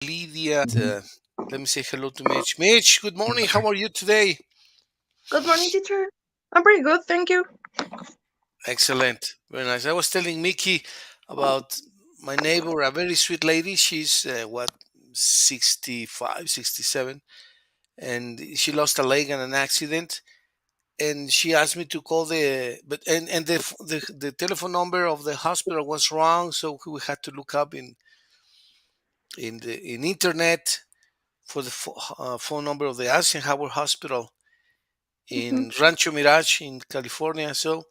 Lydia. Let me say hello to Mitch. Mitch, good morning. How are you today? Good morning, teacher. I'm pretty good, thank you. Excellent. Very nice. I was telling Mickey about my neighbor, a very sweet lady. She's, 65, 67, and she lost a leg in an accident. And she asked me to call the telephone number of the hospital was wrong, so we had to look up in internet for the phone number of the Eisenhower Hospital Mhm. in Rancho Mirage in California. So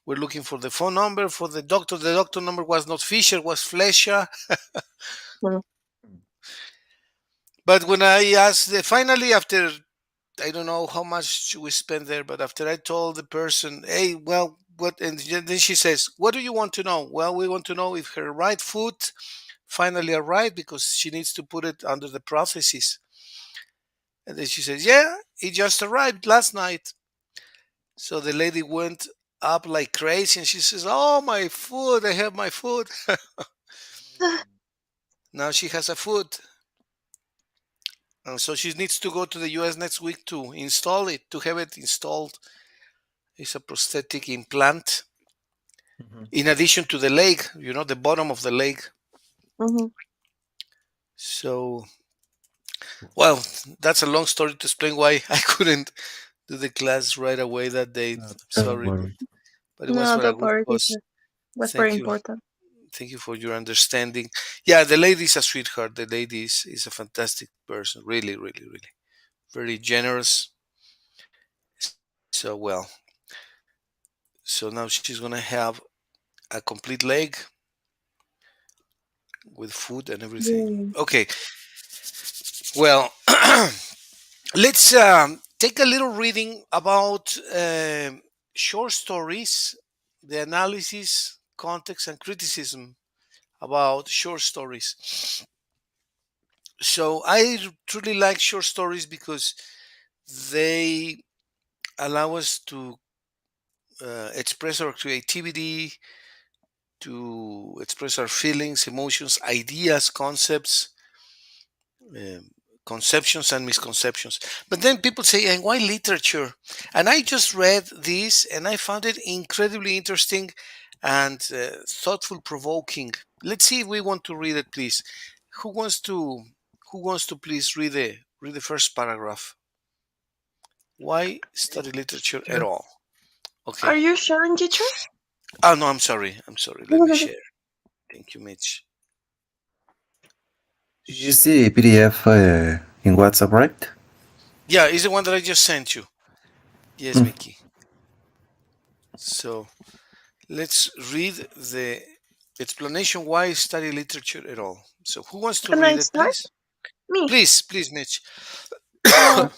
we're looking for the phone number for the doctor. The doctor number was not Fisher, was Flesher. Mm. But when I asked, finally, after I don't know how much we spent there, but after I told the person, hey, well, what, and then she says, what do you want to know? Well, we want to know if her right foot finally arrived because she needs to put it under the prosthesis. And then she says, yeah, it just arrived last night. So the lady went up like crazy and she says, oh, my foot, I have my foot. Now she has a foot. And so she needs to go to the US next week to install it, to have it installed. It's a prosthetic implant. Mhm. In addition to the leg, the bottom of the leg. Mhm. So, well, that's a long story to explain why I couldn't do the class right away that day. Don't Sorry, worry. but it was No, for a don't good worry, cause. teacher. Was very Thank you. important. Thank you for your understanding. Yeah, the lady is a sweetheart. The lady is a fantastic person. Really, really, really. Very generous. So, well, so now she's going to have a complete leg with food and everything. Yay. Okay, well, let's take a little reading about short stories, the analysis, context, and criticism about short stories. So I truly like short stories because they allow us to express our creativity, to express our feelings, emotions, ideas, concepts, um, conceptions, and misconceptions. But then people say, and why literature? And I just read this and I found it incredibly interesting and thoughtful provoking. Let's see if we want to read it, please. Who wants to who wants to please read the first paragraph? Why study literature at Sure. all? Are Okay. you sharing, teacher? Oh no, I'm sorry. I'm sorry. Let me share. Thank you, Mitch. Did you see a PDF in WhatsApp, right? Yeah, it's the one that I just sent you. Yes, Mm. Mickey. So let's read the explanation why study literature at all. So who wants to Can read I it, start? please? Me. Please, Mitch. Uh,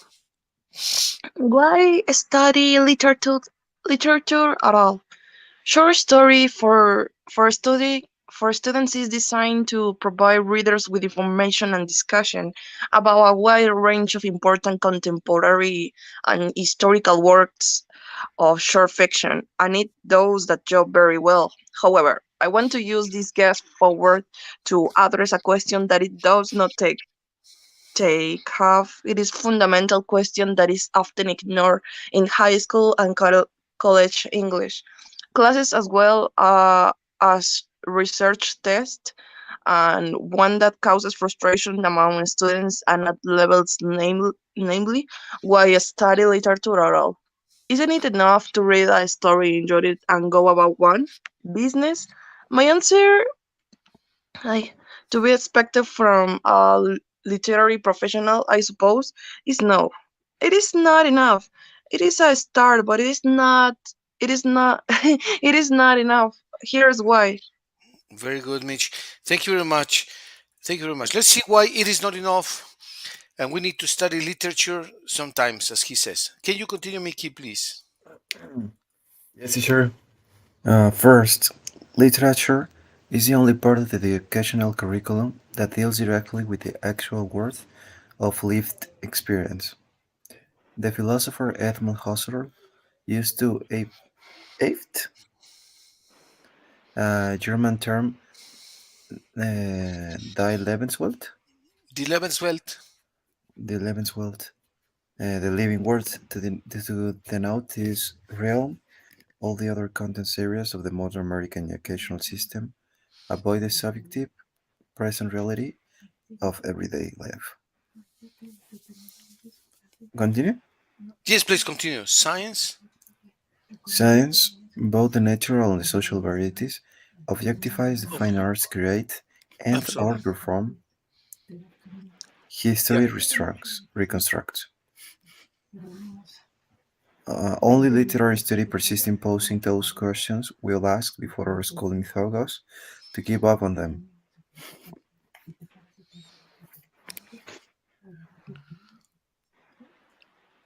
why study literature at all? Short story for students is designed to provide readers with information and discussion about a wide range of important contemporary and historical works of short fiction, and it does that job very well. However, I want to use this guest forward to address a question that it does not take half. It is fundamental question that is often ignored in high school and college English classes as well as research tests, and one that causes frustration among students and at levels namely why study literature at all. Isn't it enough to read a story, enjoy it, and go about one business? My answer, I, to be expected from a literary professional, I suppose, is no. It is not enough. It is a start, but it is not. It is not. It is not enough. Here's why. Very good, Mitch. Thank you very much. Thank you very much. Let's see why it is not enough and we need to study literature sometimes, as he says. Can you continue, Mickey, please? Yes, sure. First, literature is the only part of the educational curriculum that deals directly with the actual worth of lived experience. The philosopher Edmund Husserl used to apt German term Die Lebenswelt. The Lebenswelt. The Lebenswelt, the living word to denote this realm. All the other contents areas of the modern American educational system avoid the subjective, present reality of everyday life. Continue. Yes, please continue. Science. Science, both the natural and the social varieties, objectifies the Oh, fine arts create I'm and sorry. or perform. Yeah. History reconstructs. Only literary study persists in posing those questions we'll ask before our schooling tells us to give up on them.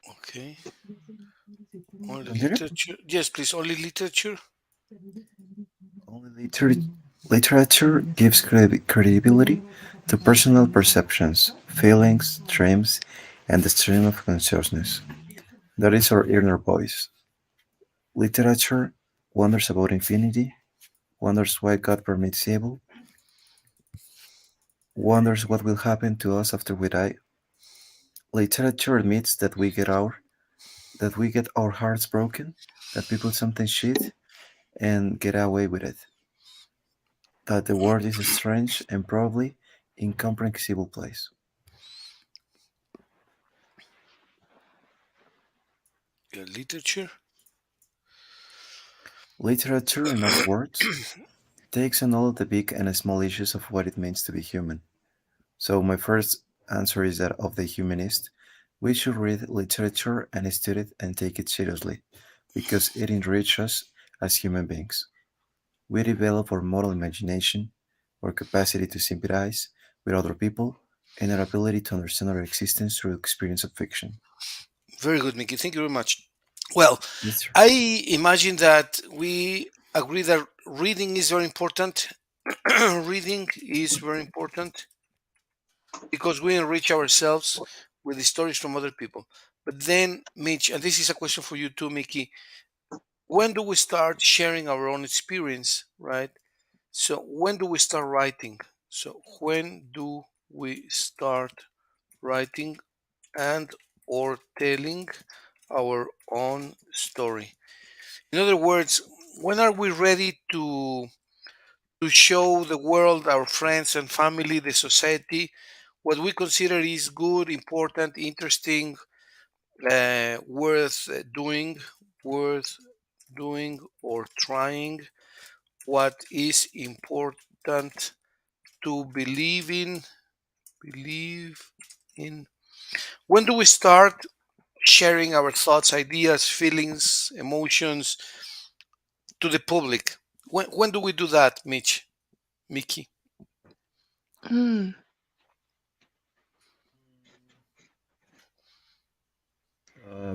Okay. Only Continue? literature. Yes, please. Only literature. Only literature gives credibility to personal perceptions, feelings, dreams, and the stream of consciousness. That is our inner voice. Literature wonders about infinity, wonders why God permits evil, wonders what will happen to us after we die. Literature admits that we get our hearts broken, that people sometimes cheat and get away with it, that the world is a strange and probably incomprehensible place. Yeah, literature. Literature, in other words, takes on all of the big and small issues of what it means to be human. So my first answer is that of the humanist, we should read literature and study it and take it seriously, because it enriches us as human beings. We develop our moral imagination, our capacity to sympathize with other people, and our ability to understand our existence through experience of fiction. Very good, Mickey. Thank you very much. Well, Yes, sir. I imagine that we agree that reading is very important. Reading is very important because we enrich ourselves with the stories from other people. But then, Mitch, and this is a question for you too, Mickey, when do we start sharing our own experience, right? So, when do we start writing? So, when do we start writing and or telling our own story? In other words, when are we ready to show the world, our friends and family, the society, what we consider is good, important, interesting, worth doing or trying, what is important to believe in. When do we start sharing our thoughts, ideas, feelings, emotions to the public? When do we do that, Mitch, Mickey? Hmm.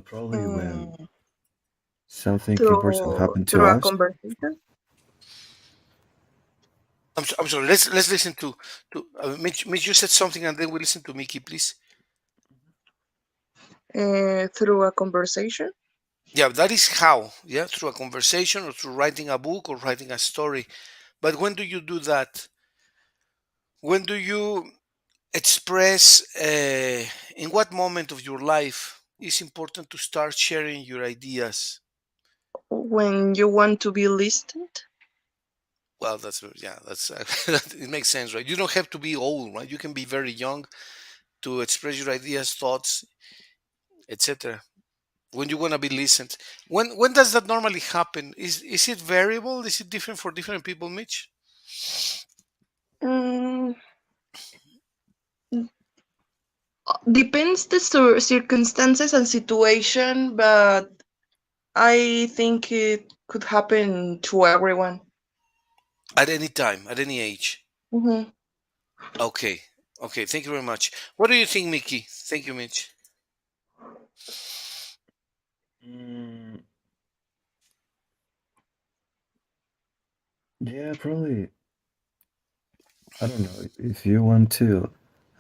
Probably when Mm, something important through happened to through a us. conversation, I'm sorry. Let's listen to Mitch. Mitch, you said something, and then we listen to Mickey, please. through a conversation. Yeah, that is how. Yeah, through a conversation or through writing a book or writing a story. But when do you do that? When do you express? In what moment of your life is important to start sharing your ideas? When you want to be listened. Well, that's yeah, that's it makes sense, right? You don't have to be old, right? You can be very young to express your ideas, thoughts, etc. When you want to be listened. When does that normally happen? Is it variable? Is it different for different people, Mitch? Mm, depends the circumstances and situation, but I think it could happen to everyone. At any time, at any age. Hmm. Okay. Okay. Thank you very much. What do you think, Mickey? Thank you, Mitch. Mm, yeah, probably. I don't know. If you want to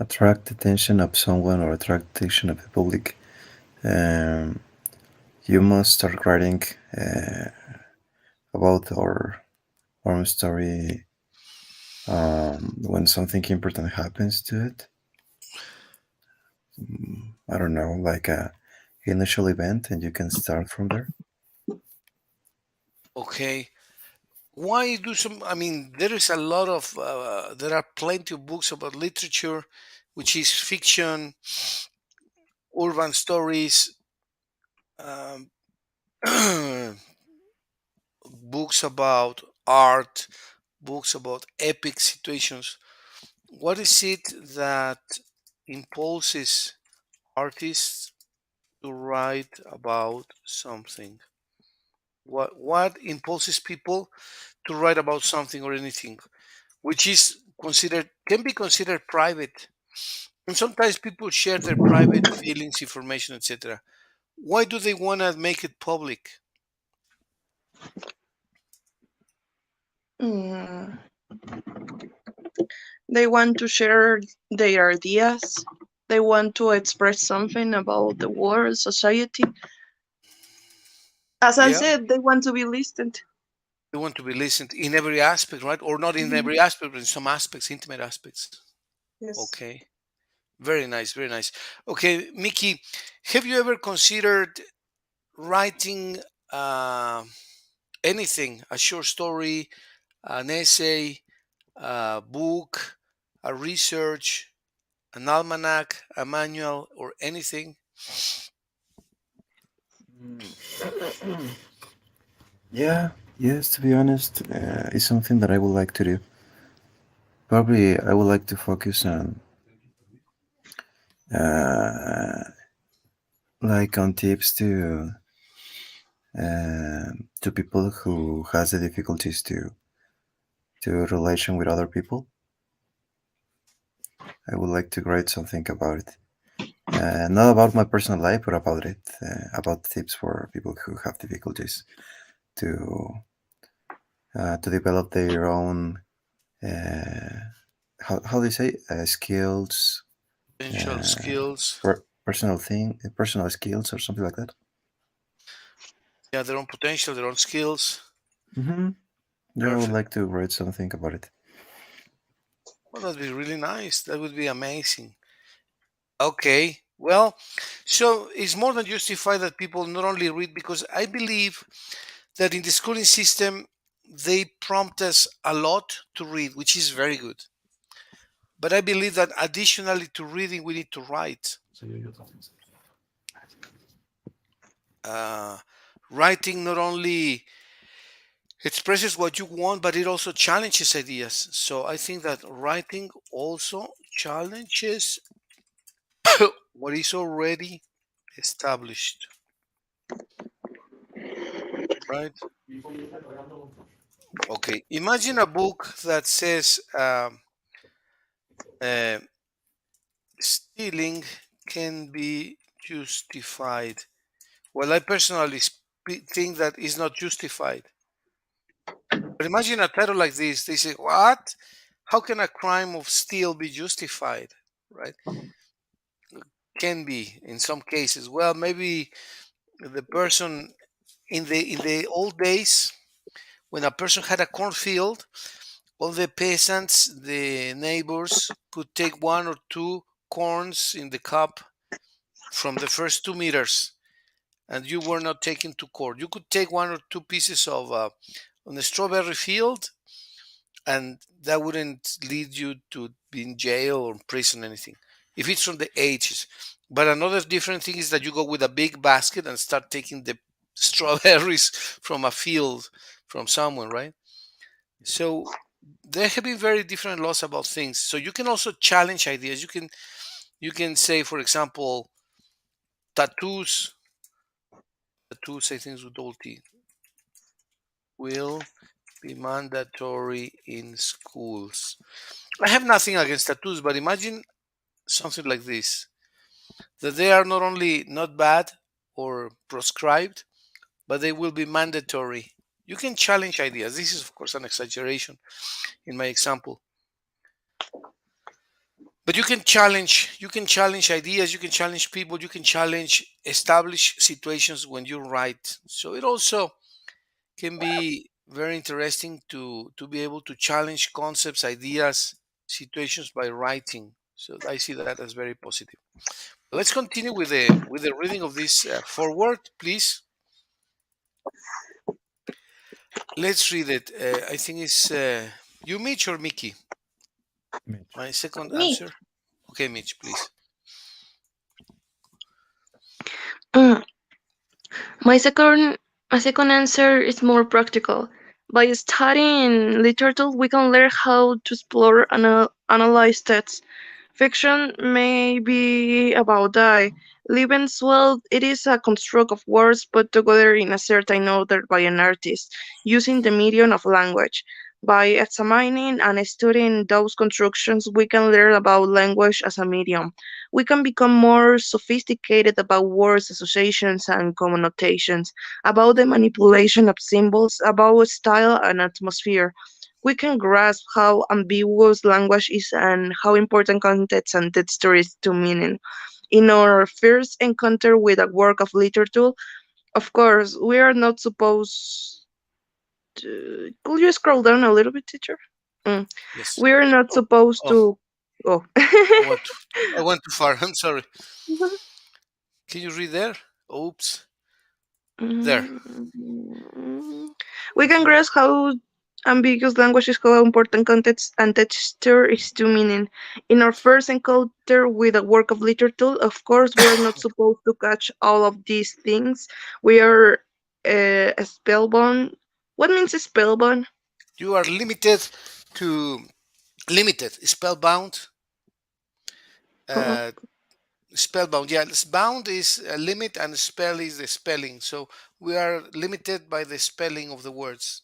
attract the attention of someone or attract the attention of the public, um, you must start writing about our own story when something important happens to it. I don't know, like a initial event, and you can start from there. Okay. Why do some? I mean, there is a lot of, there are plenty of books about literature, which is fiction, urban stories, um, books about art, books about epic situations. What is it that impulses artists to write about something? What impulses people to write about something or anything, which is considered can be considered private? And sometimes people share their private feelings, information, etc. Why do they want to make it public? Mm, they want to share their ideas. They want to express something about the world, society. As I Yeah, said, they want to be listened. they want to be listened in every aspect, right? Or not in Mhm. every aspect, but in some aspects, intimate aspects. Yes. Okay, very nice, very nice. Okay, Mickey, have you ever considered writing uh, anything, a short story, an essay, a book, a research, an almanac, a manual, or anything? Yeah, yes, to be honest, it's something that I would like to do. Probably I would like to focus on uh, like on tips to people who has the difficulties to relation with other people. I would like to write something about it. Not about my personal life, but about it, about tips for people who have difficulties to to develop their own uh, how they say skills, Potential uh, skills, personal skills or something like that. yeah, their own potential, their own skills. Mm-hmm. Yeah, I would Perfect. like to write something about it. Well, that'd be really nice. That would be amazing. Okay. Well, so it's more than justified that people not only read, because I believe that in the schooling system, they prompt us a lot to read, which is very good. But I believe that additionally to reading, we need to write. Uh, Writing not only expresses what you want, but it also challenges ideas. So I think that writing also challenges what is already established, right? Okay, imagine a book that says uh, stealing can be justified. Well, I personally think that is not justified. But imagine a title like this. They say, "What? How can a crime of steal be justified?" Right? Can be in some cases. Well, maybe the person in the old days when a person had a cornfield, all the peasants, the neighbors, could take one or two corns in the cup from the first 2 meters, and you were not taken to court. You could take one or two pieces of on the strawberry field, and that wouldn't lead you to be in jail or prison, anything. If it's from the ages. But another different thing is that you go with a big basket and start taking the strawberries from a field from someone, right? So there have been very different laws about things. So you can also challenge ideas. You can say, for example, tattoos. Tattoos, I think, with all T will be mandatory in schools. I have nothing against tattoos, but imagine something like this: that they are not only not bad or proscribed, but they will be mandatory. You can challenge ideas. This is, of course, an exaggeration in my example. But you can challenge ideas, you can challenge people, you can challenge established situations when you write. So it also can be very interesting to be able to challenge concepts, ideas, situations by writing. So I see that as very positive. Let's continue with the reading of this forward, please. Let's read it. I think it's you, Mitch, or Mickey. Mitch. My second Me. answer. Okay, Mitch, please. Mm, My second, my second answer is more practical. By studying literature, we can learn how to explore and analyze texts. Fiction may be about die. Living's well, it is a construct of words put together in a certain order by an artist, using the medium of language. By examining and studying those constructions, we can learn about language as a medium. We can become more sophisticated about words, associations, and connotations, about the manipulation of symbols, about style and atmosphere. We can grasp how ambiguous language is and how important context and texture is to meaning. In our first encounter with a work of literature, of course, we are not supposed to. Could you scroll down a little bit, teacher? Mm. Yes. We are not supposed Oh, to. Oh. I went. I went too far. I'm sorry. Can you read there? Oops. There. Mm, we can Okay. grasp how ambiguous language is, how important context and texture is to meaning. In our first encounter with a work of literature, of course, we are not supposed to catch all of these things. We are spellbound. What means spellbound? You are limited to limited spellbound. Oh, Uh, Spellbound. Yeah, bound is a limit and spell is the spelling. So we are limited by the spelling of the words.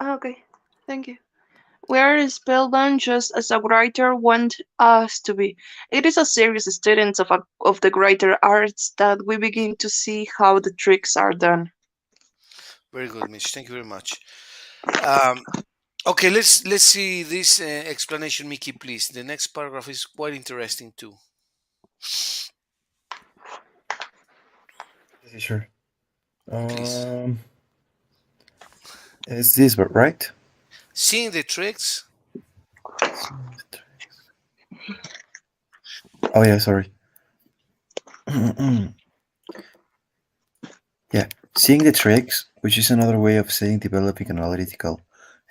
okay, thank you. We are spellbound just as a writer wants us to be. It is as serious students of the greater arts that we begin to see how the tricks are done. Very good, Mitch. Thank you very much. Um, okay, let's see this explanation, Mickey, please. The next paragraph is quite interesting too. Yes, sure. Please. Um, is this but right? Seeing the tricks. Oh yeah, sorry. Yeah, seeing the tricks, which is another way of saying developing analytical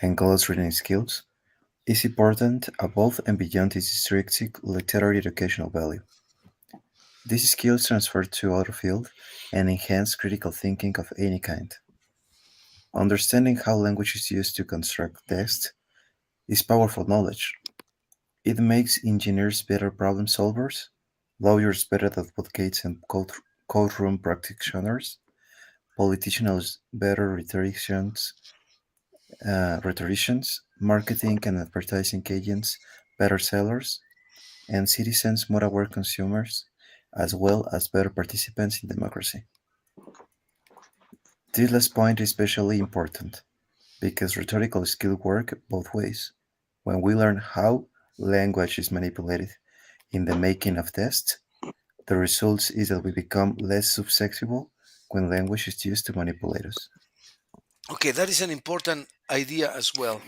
and close reading skills, is important above and beyond its intrinsic literary educational value. These skills transfer to other fields and enhance critical thinking of any kind. Understanding how language is used to construct text is powerful knowledge. It makes engineers better problem solvers, lawyers better advocates and courtroom practitioners, politicians better rhetoricians, marketing and advertising agents better sellers, and citizens more aware consumers, as well as better participants in democracy. This last point is especially important because rhetorical skills work both ways. When we learn how language is manipulated in the making of tests, the result is that we become less susceptible when language is used to manipulate us. Okay, that is an important idea as well.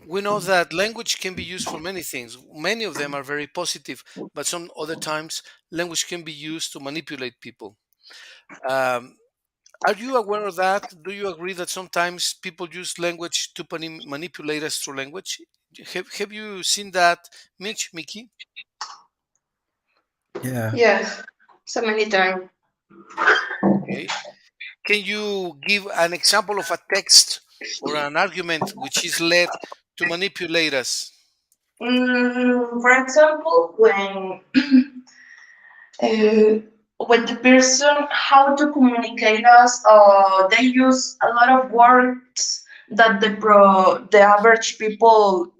We know that language can be used for many things. Many of them are very positive, but some other times language can be used to manipulate people. Um, are you aware of that? Do you agree that sometimes people use language to manipulate us through language? Have you seen that, Mitch, Mickey? Yeah, Yes, so many times. Okay. Can you give an example of a text or an argument which is led to manipulate us? For example, uh, when the person how to communicate us, they use a lot of words that the average people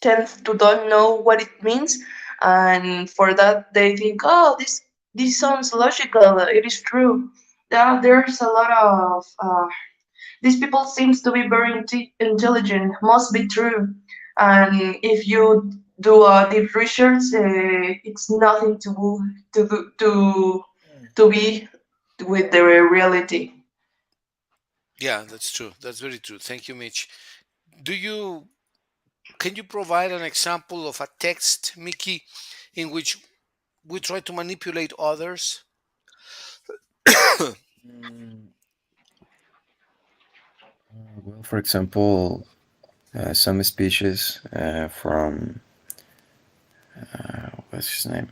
tend to don't know what it means, and for that they think, oh, this sounds logical. It is true. Yeah, there's a lot of these people seems to be very intelligent. Must be true. And if you do a deep research, it's nothing to be with the reality. Yeah, that's true. That's very true. Thank you, Mitch. Do you Can you provide an example of a text, Mickey, in which we try to manipulate others. Mm, well, for example, some speeches from what's his name,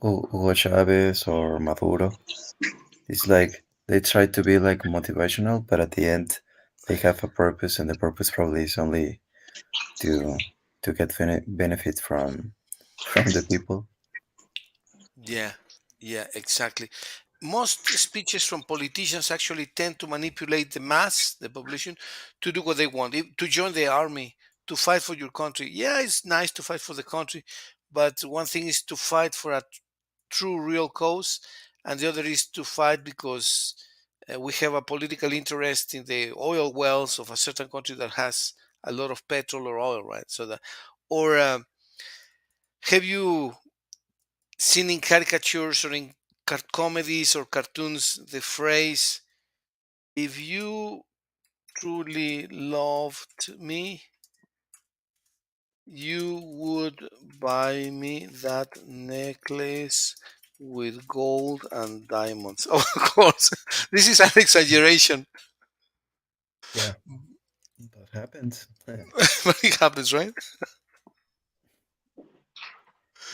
Hugo Chavez or Maduro. It's like they try to be like motivational, but at the end, they have a purpose, and the purpose probably is only to get benefit from the people. Yeah, yeah, exactly. Most speeches from politicians actually tend to manipulate the mass, the population, to do what they want, to join the army, to fight for your country. Yeah, it's nice to fight for the country, but one thing is to fight for a true, real cause, and the other is to fight because we have a political interest in the oil wells of a certain country that has a lot of petrol or oil, right? So that, or have you seen in caricatures or in comedies or cartoons the phrase, if you truly loved me, you would buy me that necklace with gold and diamonds. Of course, this is an exaggeration, Yeah, that happens. but it happens, right?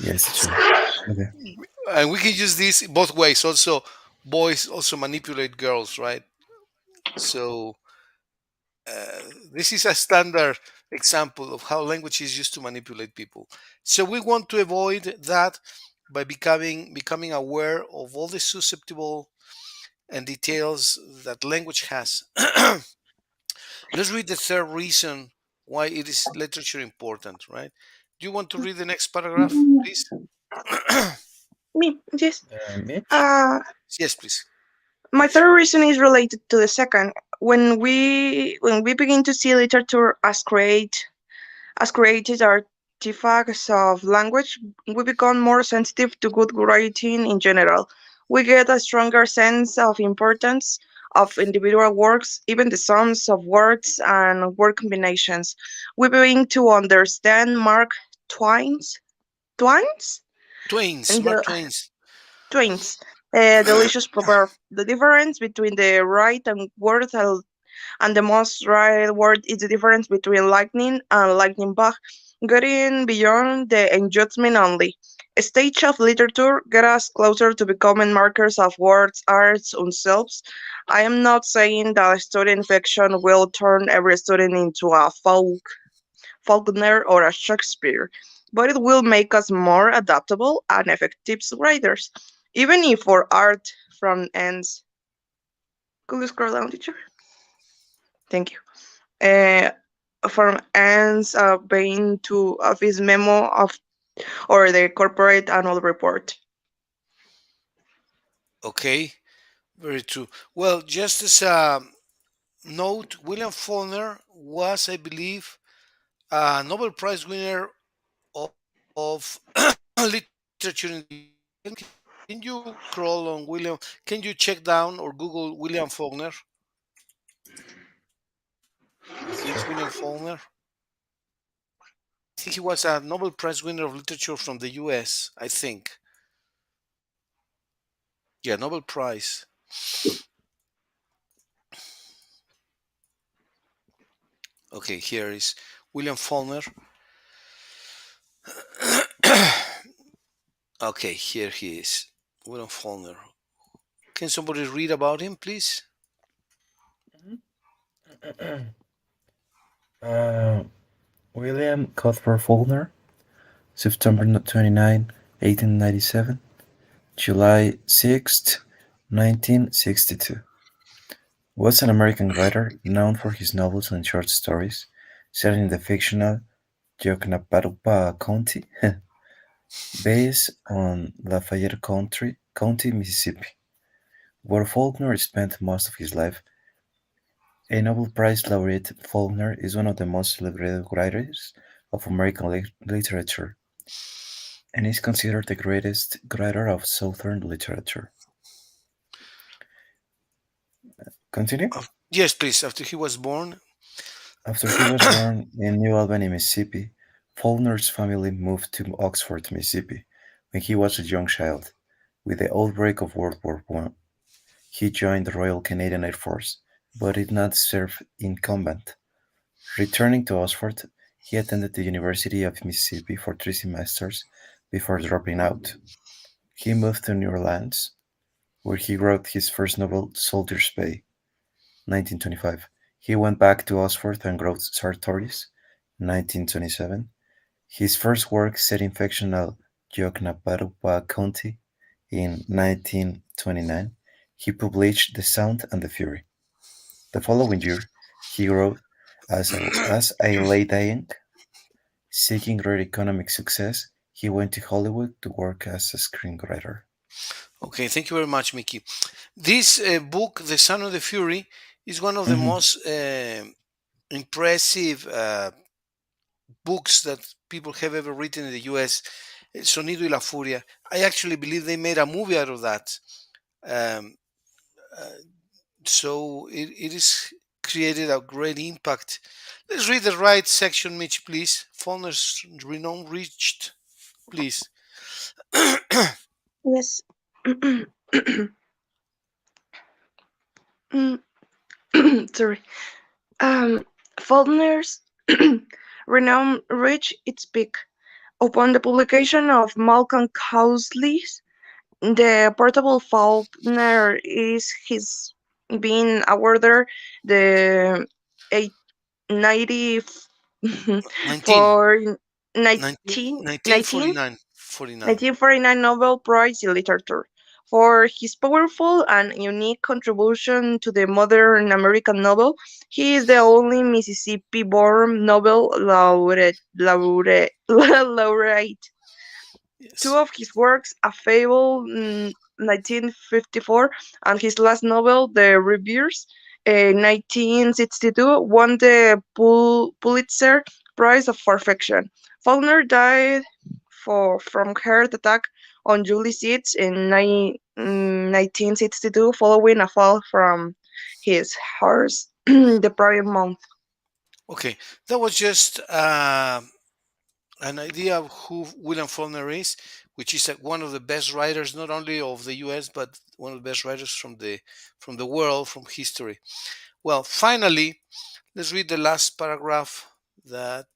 Yes, sure. Okay. And we can use this both ways. Also, boys also manipulate girls, right? So this is a standard example of how language is used to manipulate people. So we want to avoid that by becoming aware of all the susceptible and details that language has. Let's read the third reason why it is literature important, right? Do you want to read the next paragraph, please? Me, yes. Mitch? Uh, Yes, please. my Mitch. third reason is related to the second. When we begin to see literature as created artifacts of language, we become more sensitive to good writing in general. We get a stronger sense of importance of individual works, even the sums of words and word combinations. We begin to understand Twain's Twains, and Mark the Twain's. Twain's delicious proverb. The difference between the right and word and the most right word is the difference between lightning and lightning bug, getting beyond the enjoyment only. A stage of literature get us closer to becoming markers of words, arts, themselves. I am not saying that studying fiction will turn every student into a Faulkner or a Shakespeare, but it will make us more adaptable and effective writers, even if our art from ends. Could you scroll down, teacher? Thank you. uh, from ends being to office memo of or the corporate annual report. Okay, very true. Well, just as a note, William Faulkner was, I believe, a Nobel Prize winner of literature in the US. Can you crawl on William? Can you check down or Google William Faulkner? Yes, James sure. William Faulkner. I think he was a Nobel Prize winner of literature from the US. I think. Yeah, Nobel Prize. Okay, here is William Faulkner. Okay, here he is. William Faulkner. Can somebody read about him, please? Uh, William Cuthbert Faulkner, September 29, 1897, July 6, 1962, was an American writer known for his novels and short stories set in the fictional Yoknapatawpah County, based on Lafayette County, Mississippi, where Faulkner spent most of his life. A Nobel Prize laureate, Faulkner is one of the most celebrated writers of American literature and is considered the greatest writer of Southern literature. Continue. Yes, please. After he was born. After he was born in New Albany, Mississippi, Faulkner's family moved to Oxford, Mississippi, When he was a young child, with the outbreak of World War I, he joined the Royal Canadian Air Force, but did not serve in combat. Returning to Oxford, he attended the University of Mississippi for 3 semesters before dropping out. He moved to New Orleans, where he wrote his first novel, Soldier's Bay, 1925. He went back to Oxford and wrote Sartoris, 1927. His first work set in fictional Yokneparupa County in 1929. He published The Sound and the Fury. The following year, he wrote as I Lay Dying, seeking great economic success. He went to Hollywood to work as a screenwriter. Okay, thank you very much, Mickey. This book, The Son of the Fury, is one of the Mhm. most impressive books that people have ever written in the US. Sonido y la Furia. I actually believe they made a movie out of that. Um, uh, so it is created a great impact. Let's read the right section, Mitch, please. Faulkner's renown reached, please. Yes. Mm, Sorry. Um, Faulkner's renown reached its peak upon the publication of Malcolm Cowley's The Portable Faulkner is his being awarded the 90 19, for 19, 19, 1949, 49. 1949 Nobel Prize in Literature for his powerful and unique contribution to the modern American novel. He is the only Mississippi-born Nobel laureate. Two Yes. of his works, A Fable, 1954, and his last novel, The Reviewers, 1962, won the Pulitzer Prize for Fiction. Faulkner died from heart attack on July 6 in 1962 following a fall from his horse the prior month. Okay, that was just an idea of who William Faulkner is, which is one of the best writers, not only of the U.S. but one of the best writers from the world, from history. Well, finally, let's read the last paragraph that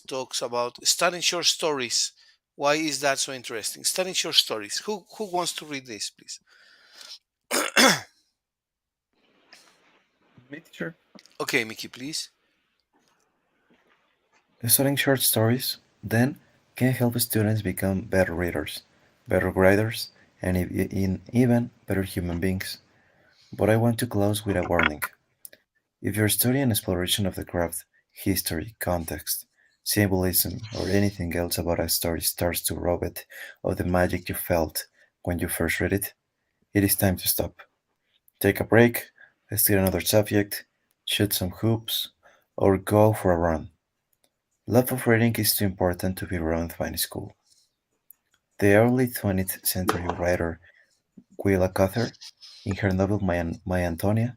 talks about studying short stories. Why is that so interesting? Studying short stories. Who wants to read this, please? Me, teacher. Okay, Mickey, please. Studying short stories, then, can help students become better readers, better writers, and even better human beings. But I want to close with a warning. If your study and exploration of the craft, history, context, symbolism, or anything else about a story starts to rob it of the magic you felt when you first read it, it is time to stop. Take a break, study another subject, shoot some hoops, or go for a run. Love of reading is too important to be ruined by school. The early 20th century writer Willa Cather, in her novel My Antonia,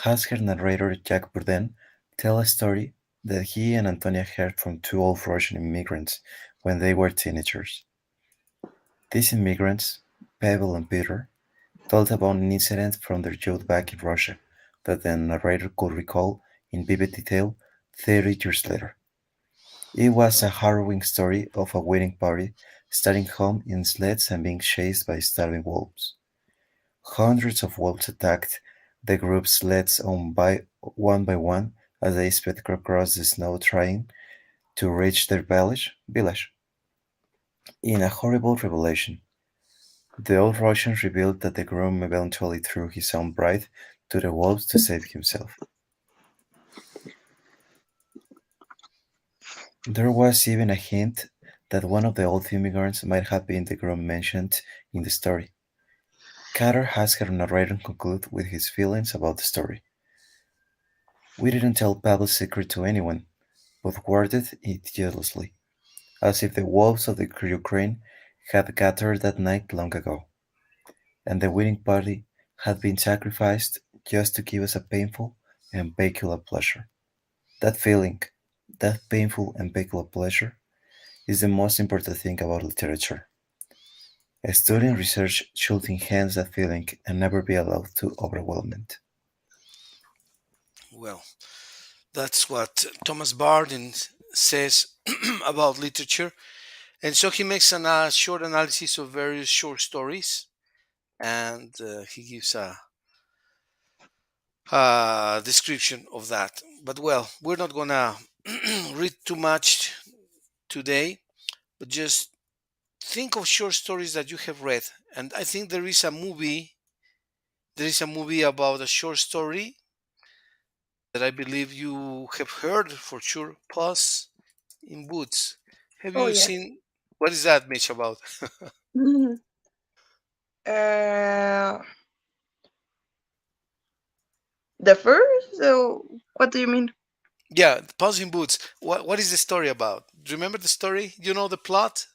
has her narrator Jack Burden tell a story that he and Antonia heard from two old Russian immigrants when they were teenagers. These immigrants, Pavel and Peter, told about an incident from their youth back in Russia that the narrator could recall in vivid detail 30 years later. It was a harrowing story of a wedding party starting home in sleds and being chased by starving wolves. Hundreds of wolves attacked the group's sleds by one as they sped across the snow trying to reach their village. In a horrible revelation, the old Russian revealed that the groom eventually threw his own bride to the wolves to save himself. There was even a hint that one of the old immigrants might have been the groom mentioned in the story. Carter has her narrator conclude with his feelings about the story. We didn't tell Pavel's secret to anyone, but guarded it jealously, as if the wolves of the Ukraine had gathered that night long ago, and the wedding party had been sacrificed just to give us a painful and peculiar pleasure. That feeling, that painful and peculiar pleasure, is the most important thing about literature. Study and research should enhance that feeling and never be allowed to overwhelm it. Well, that's what Thomas Bardin says about literature. And so he makes a short analysis of various short stories, and he gives a description of that. But well, we're not gonna read too much today, but just think of short stories that you have read. And I think there is a movie. There is a movie about a short story that I believe you have heard for sure. Puss in Boots. Have Oh you yes. seen? What is that, Mitch? About? uh, the first. So, what do you mean? Yeah, Puss in Boots. What is the story about? Do you remember the story? You know the plot?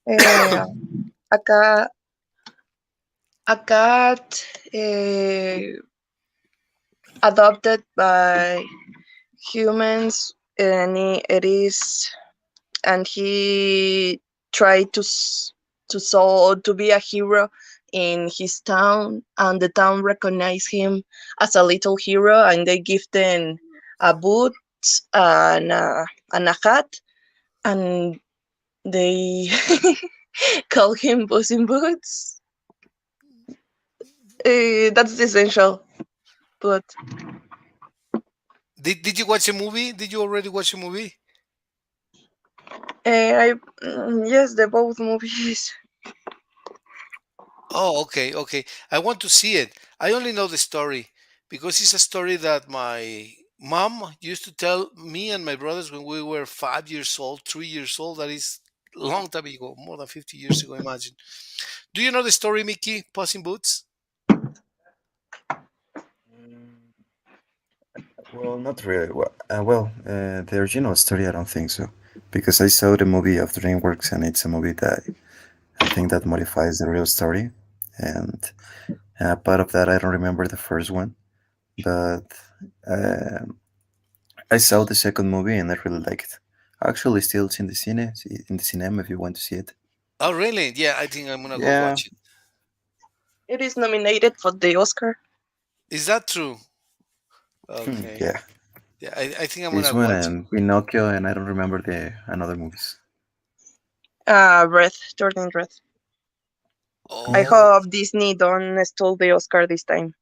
Uh, a cat. A cat adopted by humans, and it is, and he tried to solve to be a hero in his town, and the town recognized him as a little hero, and they give them a boot and a hat, and they call him Puss in Boots. That's the essential. But Did you watch a movie? Did you already watch a movie? I yes, the both movies. Oh, okay, okay. I want to see it. I only know the story because it's a story that my mom used to tell me and my brothers when we were 5 years old, 3 years old. That is a long time ago, more than 50 years ago. Imagine. Do you know the story, Mickey? Puss in Boots? Well, not really. The original story, I don't think so, because I saw the movie of DreamWorks, and it's a movie that I think that modifies the real story, and part of that I don't remember the first one, but uh, I saw the second movie and I really liked it. Actually, still it's in the in the cinema if you want to see it. Oh, really? Yeah, I think I'm gonna go Yeah, watch it. It is nominated for the Oscar. Is that true? Okay. yeah. Yeah, I think I'm This gonna one watch it. and Pinocchio, and I don't remember the another movies. Red, Jordan Red. I Oh. hope Disney don't steal the Oscar this time.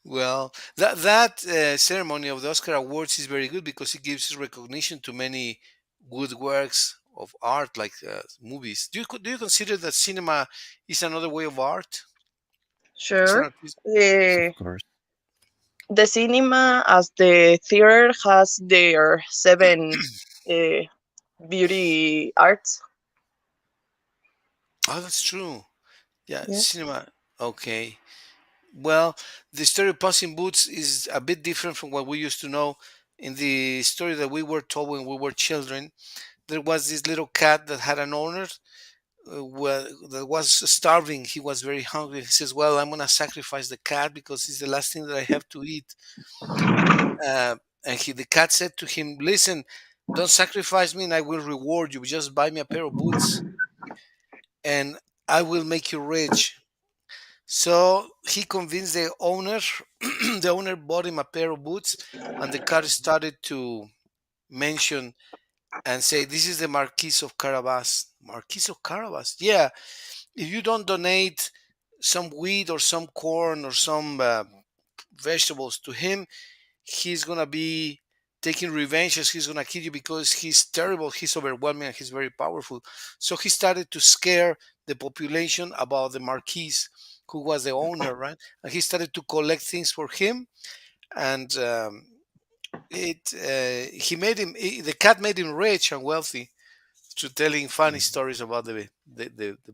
Well, that ceremony of the Oscar Awards is very good because it gives recognition to many good works of art, like movies. Do you consider that cinema is another way of art? It's an Sure. artist. Yes, The of course. the cinema as the theater has their seven uh, beauty arts. Oh, that's true. Yeah, Yes. cinema. Okay. Well, the story of Puss in Boots is a bit different from what we used to know. In the story that we were told when we were children, there was this little cat that had an owner well, that was starving. He was very hungry. He says, "Well, I'm gonna sacrifice the cat because it's the last thing that I have to eat." The cat said to him, "Listen, don't sacrifice me, and I will reward you. Just buy me a pair of boots, and I will make you rich." So he convinced the owner. The owner bought him a pair of boots, and the cat started to mention and say, "This is the Marquis of Carabas." Marquis of Carabas, yeah. If you don't donate some wheat or some corn or some vegetables to him, he's gonna be taking revenge. He's gonna kill you because he's terrible, he's overwhelming, and he's very powerful. So he started to scare the population about the marquis, who was the owner, right? And he started to collect things for him, and it he made him the cat made him rich and wealthy to telling funny stories about the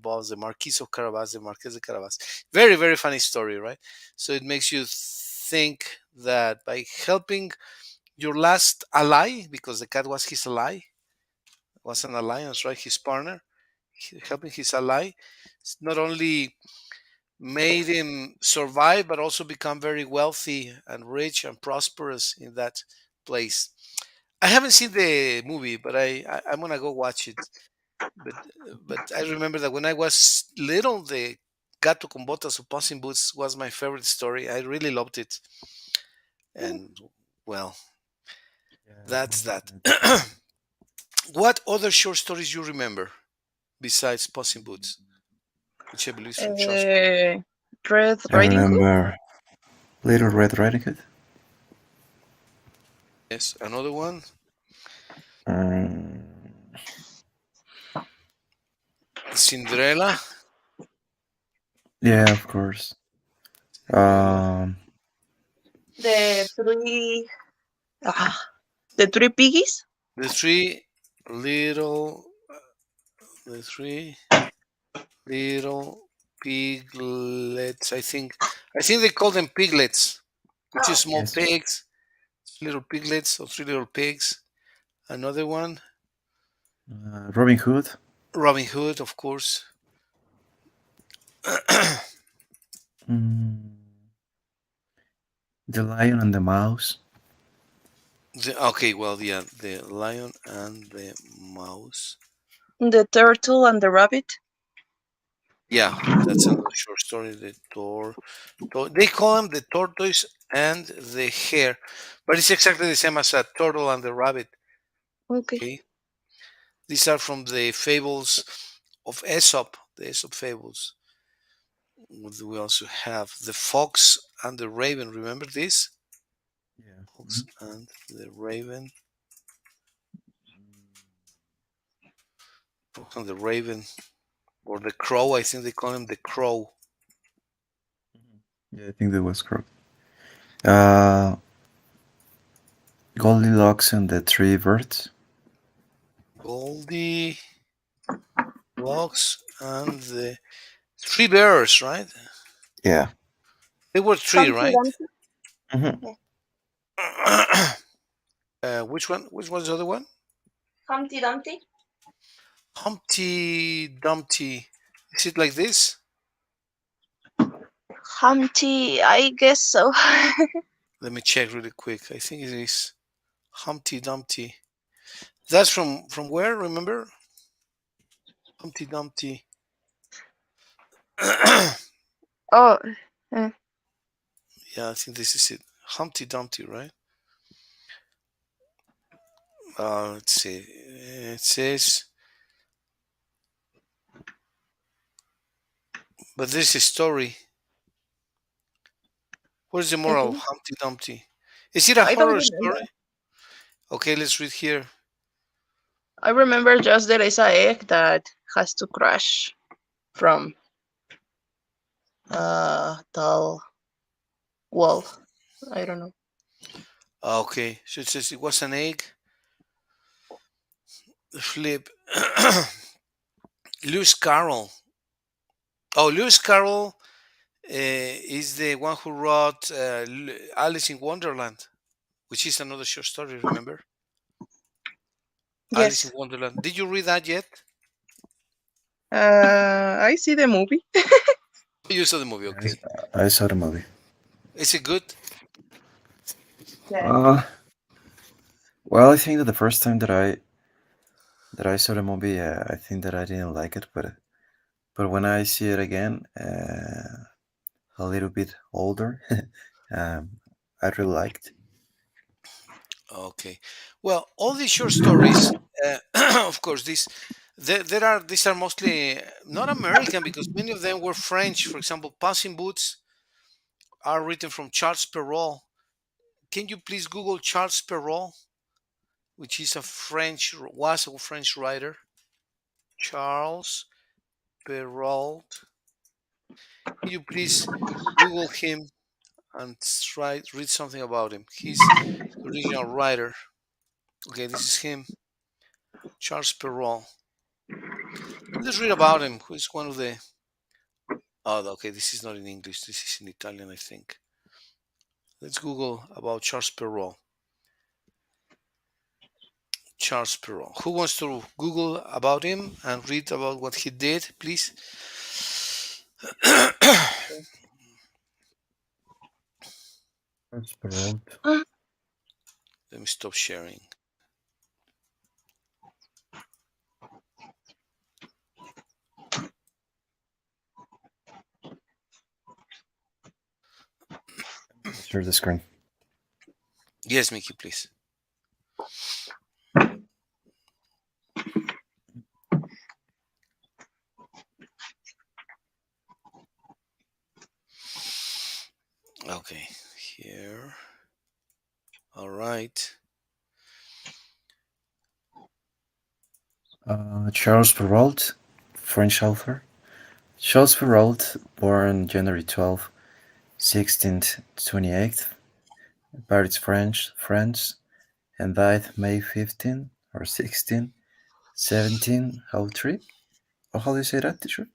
boss, the Marquis of Carabas, the Marquis de Carabas. Very, very funny story, right? So it makes you think that by helping your last ally, because the cat was his ally, was an alliance, right? His partner, helping his ally, not only made him survive, but also become very wealthy and rich and prosperous in that place. I haven't seen the movie, but I'm gonna go watch it. But I remember that when I was little, the Gato con Botas or Puss in Boots was my favorite story. I really loved it, and well, Yeah, it that's was that. a good one. What other short stories you remember besides Puss in Boots, which I believe is from Charles Perrault? Uh, Red I Riding Hood. remember Little Red Riding Hood. Yes, another one, Um, Cinderella. yeah, of course. Cinderella. Um, The three. Ah, the three piggies. The three little, the three little piglets. I think they call them piglets, which is Oh. small yes. pigs, little piglets or three little pigs. Another one, Robin Hood. Robin Hood, of course. Mm, the Lion and the Mouse. Okay, well, yeah, the lion and the mouse. The turtle and the rabbit. Yeah, that's another short story. They call them the tortoise and the hare, but it's exactly the same as a turtle and the rabbit. Okay. Okay, these are from the fables of Aesop, the Aesop fables. We also have the fox and the raven. Remember this? Yeah. Fox and the raven. Fox and the raven, or the crow. I think they call him the crow. Yeah, I think that was correct. Uh, Goldilocks and the Three Birds. Goldie Locks and the three bears, right? Yeah. They were three, Humpty right? Dumpty. Hmm. Yeah. Which one? Which was the other one? Humpty Dumpty. Humpty Dumpty. Is it like this? Humpty. I guess so. Let me check really quick. I think it is Humpty Dumpty. That's from where? Remember? Humpty Dumpty. Yeah, Oh. uh, I think this is it. Humpty Dumpty, right? Let's see. It says, but this is story. Where's the moral of mhm. Humpty Dumpty? Is it a I don't horror story? remember. Okay, let's read here. I remember just there is a egg that has to crash from tall wall. I don't know. Okay, so it says it was an egg. Flip. Lewis Carroll. Oh, Lewis Carroll is the one who wrote Alice in Wonderland, which is another short story. Remember Alice in Yes. Wonderland? Did you read that yet? I see the movie. You saw the movie. Yeah, Okay, I saw the movie. is it good? Yeah. Uh, well, I think that the first time that I saw the movie, I think that I didn't like it, but when I see it again, a little bit older, um, I really liked. Okay. Well, all these short stories, of course, these are mostly not American because many of them were French. For example, Passing Boots are written from Charles Perrault. Can you please Google Charles Perrault, which is was a French writer? Charles Perrault. Can you please Google him and try read something about him? He's the original writer. Okay, this is him, Charles Perrault. Let's read about him. Who is one of the? Oh, okay. This is not in English. This is in Italian, I think. Let's Google about Charles Perrault. Charles Perrault. Who wants to Google about him and read about what he did, please? First Perrault. Let me stop sharing. Share the screen. Yes, Mickey, please. Okay, here. All right. Charles Perrault, French author. Charles Perrault, born January 12th, 1628, Paris, French, France, and died May 15 or 16, 1703. Or how do you say that, teacher?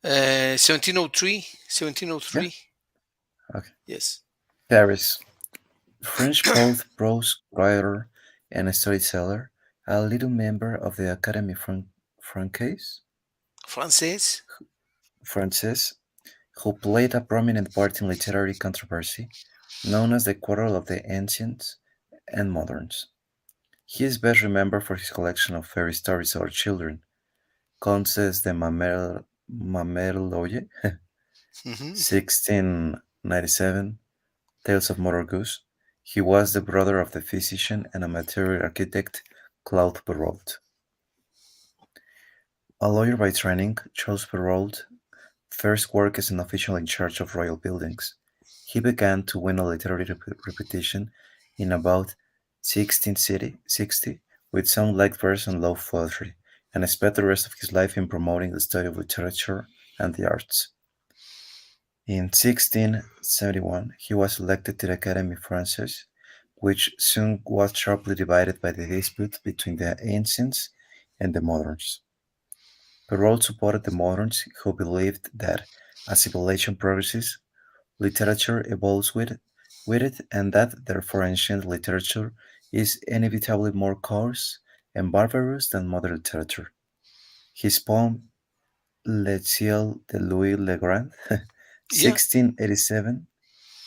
1703. Yeah, 1703. okay. Yes. Paris, French poet, prose writer, and storyteller, a little member of the Académie Francaise, Francis. Française, who played a prominent part in literary controversy known as the Quarrel of the Ancients and Moderns. He is best remembered for his collection of fairy stories for children, Contes de Mamerloye, Hmm. 1697, Tales of Mother Goose. He was the brother of the physician and amateur architect Claude Perrault. A lawyer by training, Charles Perrault first worked as an official in charge of royal buildings. He began to win a literary reputation in about 1660 with some light verse and love poetry, and spent the rest of his life in promoting the study of literature and the arts. In 1671, he was elected to the Académie Française, which soon was sharply divided by the dispute between the ancients and the moderns. Perrault supported the moderns, who believed that as civilization progresses, literature evolves with it, and that therefore ancient literature is inevitably more coarse and barbarous than modern literature. His poem Le Ciel de Louis le Grand, Yeah. 1687,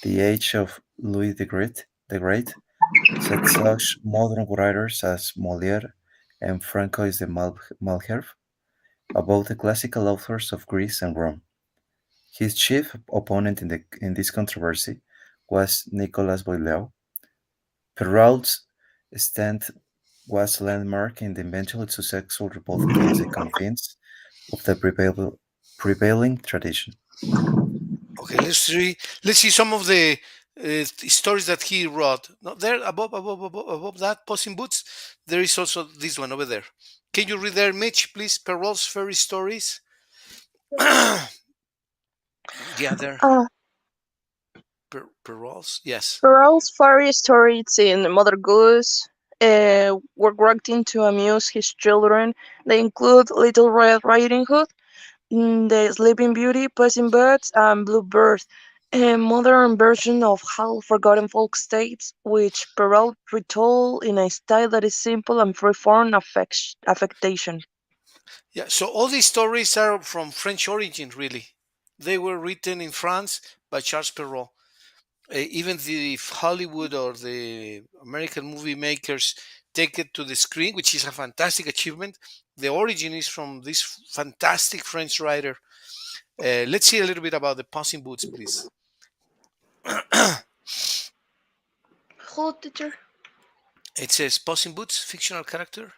The Age of Louis the Great, set such modern writers as Molière and Francois de Malherbe above the classical authors of Greece and Rome. His chief opponent in this controversy was Nicolas Boileau. Perrault's stand was a landmark in the eventually successful revolt against the convents of the prevailing tradition. Okay. Let's see some of the stories that he wrote. No, there above that, Puss in Boots. There is also this one over there. Can you read there, Mitch, please? Perrault's fairy stories. Yeah, there. Uh, Perrault's. Yes. Perrault's fairy stories in Mother Goose were written to amuse his children. They include Little Red Riding Hood, The Sleeping Beauty, Puss in Boots, and Bluebird, a modern version of half-forgotten folk tales, which Perrault retold in a style that is simple and free-form affectation. Yeah. So all these stories are from French origin, really. They were written in France by Charles Perrault. Even the Hollywood or the American movie makers take it to the screen, which is a fantastic achievement. The origin is from this fantastic French writer. Let's see a little bit about the Puss in Boots, please. Who, teacher? It says Puss in Boots, fictional character.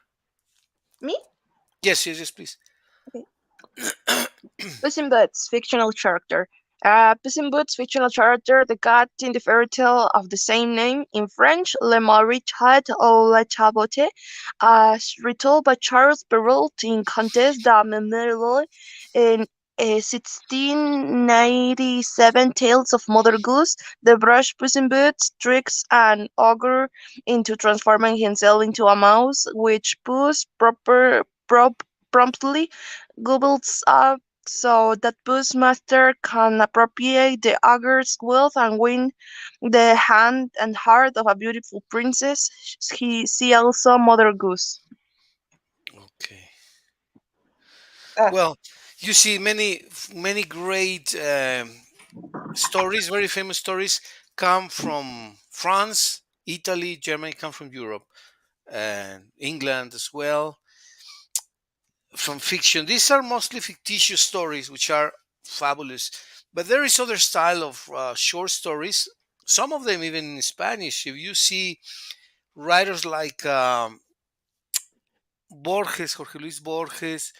Me? Yes, yes, yes, please. Okay. Puss in Boots, fictional character. Puss in Boots, fictional character, the cat in the fairy tale of the same name, in French, Le Maréchal ou La Chabotte, as retold by Charles Perrault in Comtesse de Merlot in 1697 Tales of Mother Goose. The brush Puss in Boots tricks an ogre into transforming himself into a mouse, which Puss promptly gobbles up so that Bushmaster can appropriate the ogre's wealth and win the hand and heart of a beautiful princess. He see also Mother Goose. Okay. Ah, Well, you see many great stories, very famous stories, come from France, Italy, Germany, come from Europe, and England as well. From fiction, these are mostly fictitious stories, which are fabulous. But there is other style of short stories. Some of them even in Spanish. If you see writers like Borges, Jorge Luis Borges,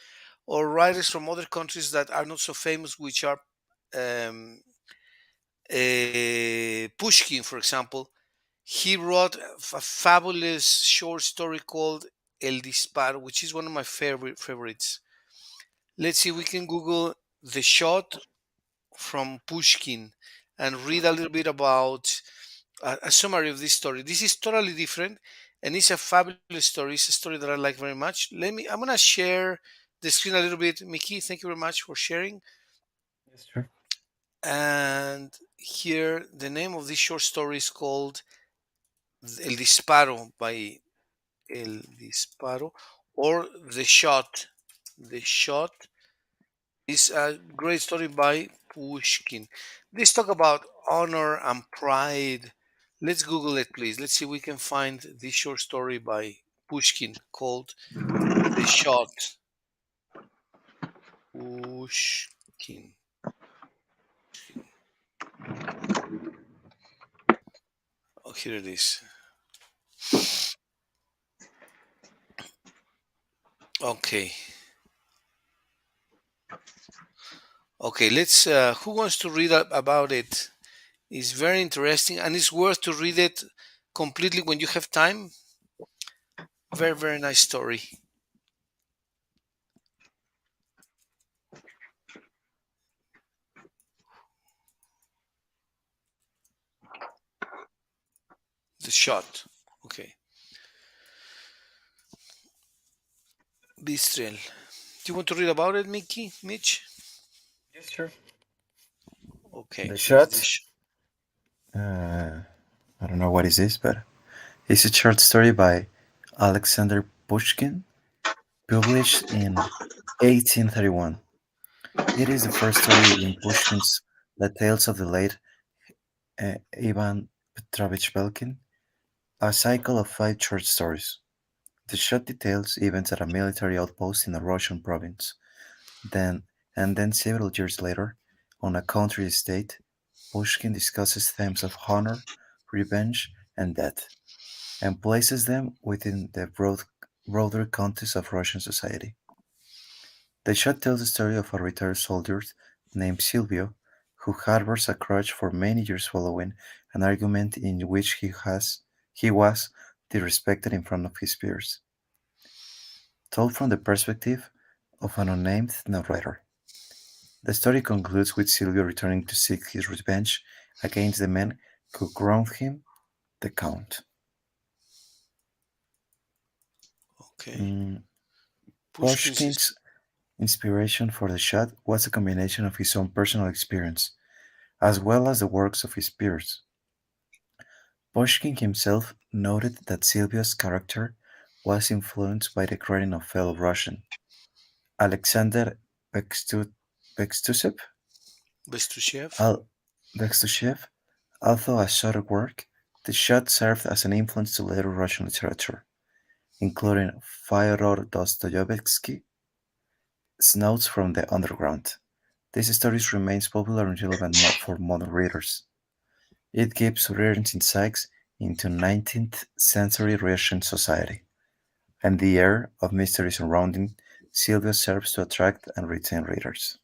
or writers from other countries that are not so famous, which are um, Pushkin, for example, he wrote a fabulous short story called El Disparo, which is one of my favorites. Let's see, we can Google the shot from Pushkin and read a little bit about a summary of this story. This is totally different and it's a fabulous story. It's a story that I like very much. I'm gonna share the screen a little bit. Mickey, thank you very much for sharing. Yes, sure. And here, the name of this short story is called El Disparo by El Disparo or The Shot. The Shot is a great story by Pushkin. Let's talk about honor and pride. Let's Google it, please. Let's see if we can find this short story by Pushkin called The Shot. Pushkin. Oh, here it is. Okay. Okay, let's. Who wants to read about it? It's very interesting and it's worth to read it completely when you have time. Very, very nice story. The Shot. Okay. Bistrel. Do you want to read about it, Mickey? Mitch? Yes, sure. Okay, The here's the. shot. Uh, I don't know what is this, but it's a short story by Alexander Pushkin, published in 1831. It is the first story in Pushkin's The Tales of the Late Ivan Petrovich Belkin, a cycle of 5 short stories. The shot details events at a military outpost in a Russian province. Then, and then several years later, on a country estate, Pushkin discusses themes of honor, revenge, and death, and places them within the broader context of Russian society. The shot tells the story of a retired soldier named Silvio, who harbors a grudge for many years following an argument in which he was disrespected in front of his peers, told from the perspective of an unnamed narrator. The story concludes with Silvio returning to seek his revenge against the men who wronged him, the Count. Okay. Mm, Pushkin's. Pushkin's inspiration for the shot was a combination of his own personal experience, as well as the works of his peers. Pushkin himself noted that Silvio's character was influenced by the writing of fellow Russian Alexander Bekstusev, Bestuchev. Al Bekstusev. Although a short work, the shot served as an influence to later Russian literature, including Fyodor Dostoevsky's Notes from the Underground. This story remains popular and relevant for modern readers. It gives readers insights into 19th century Russian society, and the air of mystery surrounding Silvio serves to attract and retain readers.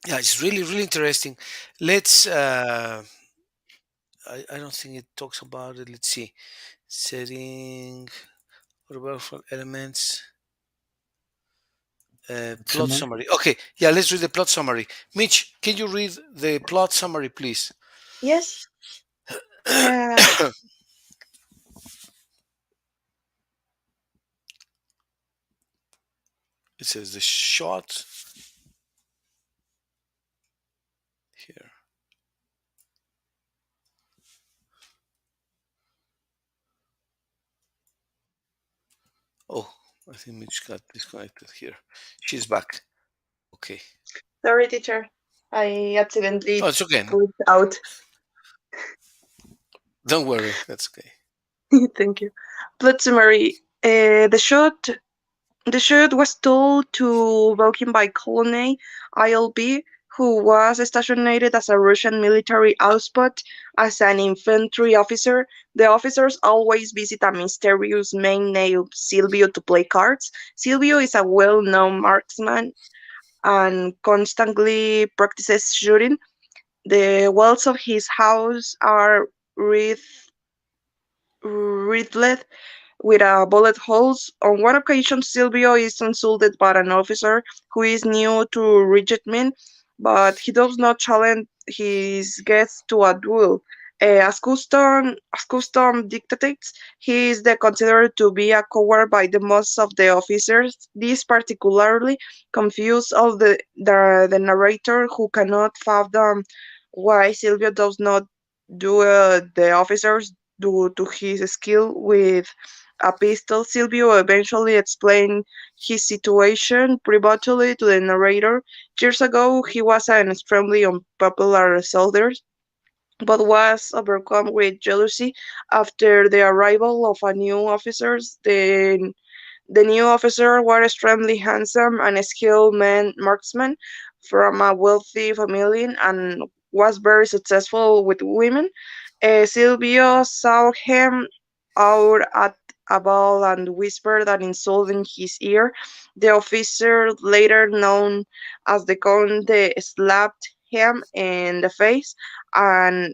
Yeah, it's really, really interesting. Let's. I don't think it talks about it. Let's see. Setting. What about for elements? Plot Summary? summary. Okay, yeah, let's read the plot summary. Mitch, can you read the plot summary, please? Yes. Uh, It says the shot here. Oh, I think Mitch got disconnected here. She's back. Okay. Sorry, teacher. I accidentally Oh, it's okay. clicked out. Don't worry. That's okay. Thank you. Plot summary. The shot was told to Belkin by Colonel ILB, who was stationed as a Russian military outpost as an infantry officer. The officers always visit a mysterious man named Silvio to play cards. Silvio is a well known marksman and constantly practices shooting. The walls of his house are riddled with bullet holes. On one occasion, Silvio is insulted by an officer who is new to regiment, but he does not challenge his guests to a duel. As custom dictates, he is considered to be a coward by the most of the officers. This particularly confused all the narrator, who cannot fathom why Silvio does not do the officers due to his skill with a pistol. Silvio eventually explained his situation privately to the narrator. Years ago, he was an extremely unpopular soldier, but was overcome with jealousy after the arrival of a new officers. The new officer was extremely handsome and a skilled marksman from a wealthy family and was very successful with women. Silvio saw him out at a ball and whispered an insult in his ear. The officer, later known as the Conde, slapped him in the face, and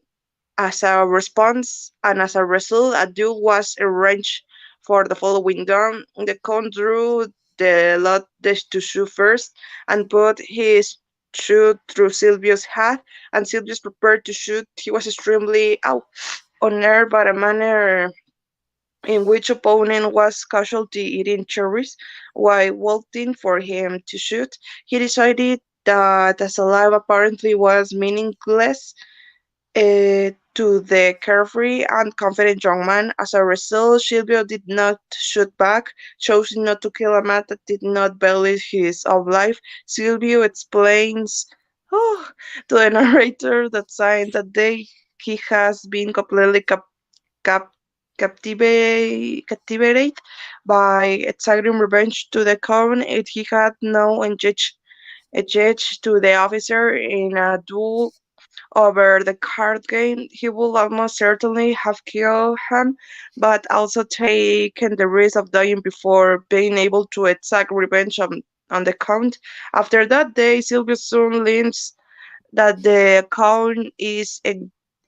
as a result, a duel was arranged for the following dawn. The Count drew the lot to shoot first and put his shoot through Silvio's head, and Silvius prepared to shoot. He was extremely unnerved by the manner in which opponent was casually eating cherries while waiting for him to shoot. He decided that as a life apparently was meaningless to the carefree and confident young man. As a result, Silvio did not shoot back, choosing not to kill a man that did not value his own life. Silvio explains oh, to the narrator that since that day he has been completely cap- captivated by exaggerating revenge to the crown. If he had no engage to the officer in a duel over the card game, he would almost certainly have killed him, but also taken the risk of dying before being able to exact revenge on the Count. After that day, Sylvia soon learns that the Count is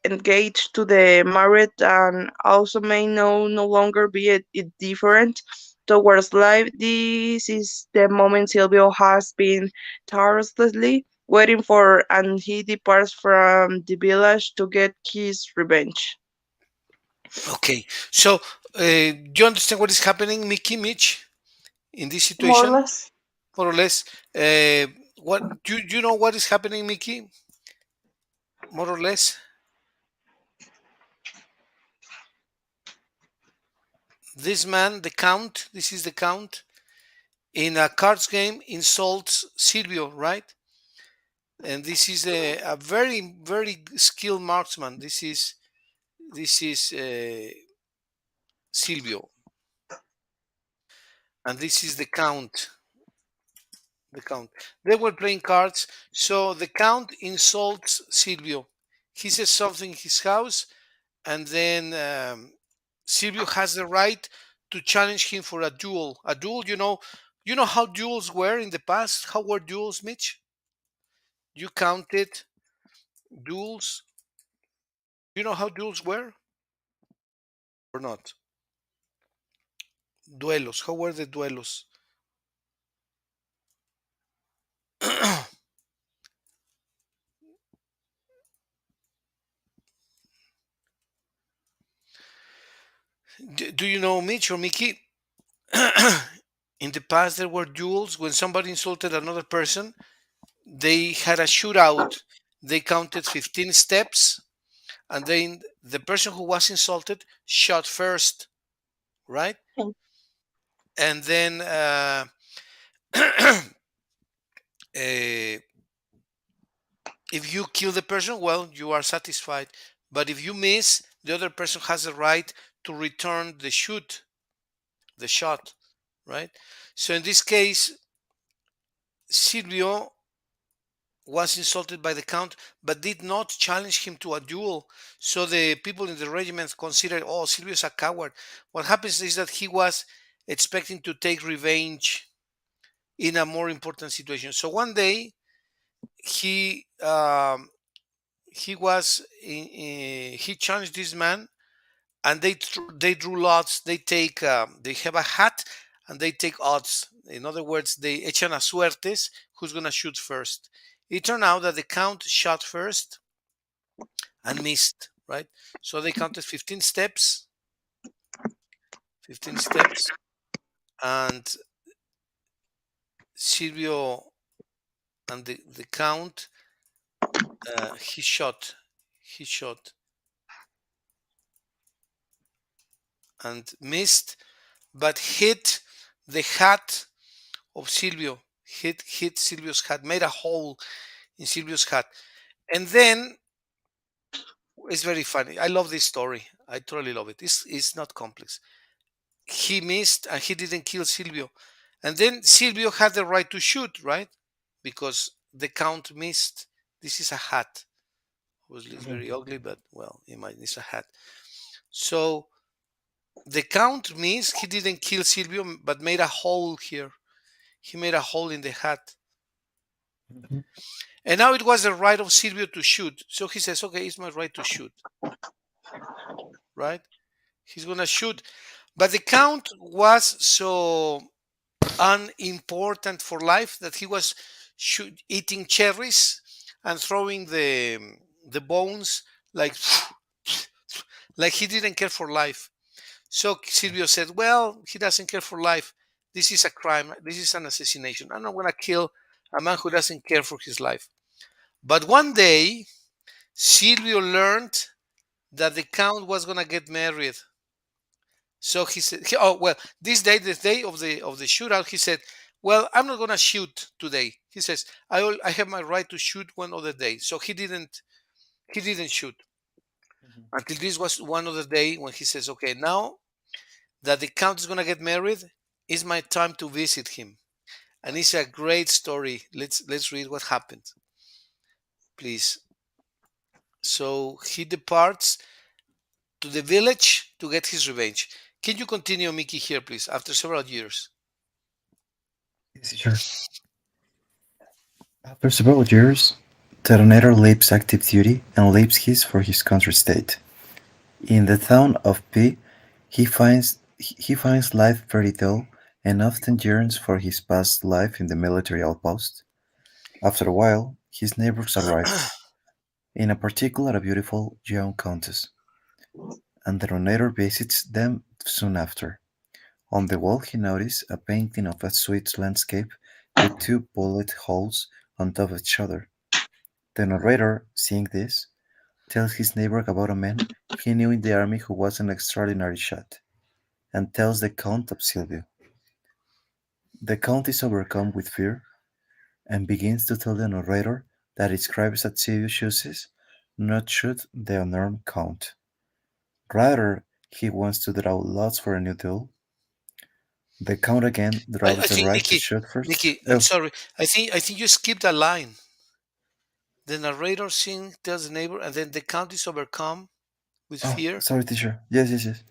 engaged to the married and also may no longer be indifferent towards life. This is the moment Silvio has been tirelessly waiting for, and he departs from the village to get his revenge. Okay, so do you understand what is happening, Mickey, Mitch, in this More or situation, less. more or less? What do you know what is happening, Mickey, more or less? This man, the Count, this is the Count, in a cards game insults Silvio, right? And this is a very, very skilled marksman. This is Silvio, and this is the Count. The Count. They were playing cards, so the Count insults Silvio. He says something in his house, and then Silvio has the right to challenge him for a duel. A duel, you know how duels were in the past. How were duels, Mitch? You counted duels. You know how duels were or not? Duelos. How were the duelos? Do you know Mitch or Mickey? In the past, there were duels when somebody insulted another person. They had a shootout. They counted 15 steps, and then the person who was insulted shot first, right? And then if you kill the person, well, you are satisfied. But if you miss, the other person has the right to return the shot, right? So in this case, Silvio was insulted by the count, but did not challenge him to a duel. So the people in the regiment considered, oh, Silvio's a coward. What happens is that he was expecting to take revenge in a more important situation. So one day he he challenged this man, and they drew lots. They have a hat, and they take odds. In other words, they echan a suertes who's gonna shoot first. It turned out that the count shot first and missed. Right, so they counted 15 steps, 15 steps, and Silvio and the count he shot and missed, but hit the hat of Silvio. Hit Silvio's hat, made a hole in Silvio's hat, and then it's very funny. I love this story. I totally love it. It's not complex. He missed and he didn't kill Silvio, and then Silvio had the right to shoot, right? Because the count missed. This is a hat. Obviously, it's Mhm. very ugly, but well, it's a hat. So the count missed. He didn't kill Silvio, but made a hole here. He made a hole in the hat. Mhm. And now it was the right of Silvio to shoot. So he says, okay, it's my right to shoot, right? He's going to shoot. But the count was so unimportant for life that he was eating cherries and throwing the bones like like he didn't care for life. So Silvio said, well, he doesn't care for life. This is a crime. This is an assassination. I'm not going to kill a man who doesn't care for his life. But one day, Silvio learned that the count was gonna get married. So he said, "Oh well, this day, the day of the shootout, he said, well, I'm not gonna shoot today." He says, I have my right to shoot one other day." So he didn't shoot Mhm. until this was one other day when he says, "Okay, now that the count is gonna get married, it's my time to visit him." And it's a great story. Let's read what happened, please. So he departs to the village to get his revenge. Can you continue, Mickey, here, please, after several years? Yes, sure. After several years, the donator leaves active duty and leaves his for his country state. In the town of P, he finds life very dull and often yearns for his past life in the military outpost. After a while, his neighbors arrive, in particular a beautiful young countess, and the donator visits them soon after. On the wall he noticed a painting of a sweet landscape with two bullet holes on top of each other. The narrator, seeing this, tells his neighbor about a man he knew in the army who was an extraordinary shot, and tells the Count of Silvio. The Count is overcome with fear, and begins to tell the narrator that it scribes that Silvio chooses not shoot the unarmed Count. Rather, he wants to draw lots for a new duel. The Count again I draws the think right to Mickey, shoot first. Mickey, I'm Oh, sorry. I think you skipped a line. The narrator sing tells the neighbor, and then the count is overcome with fear. sorry, teacher. Yes, yes, yes.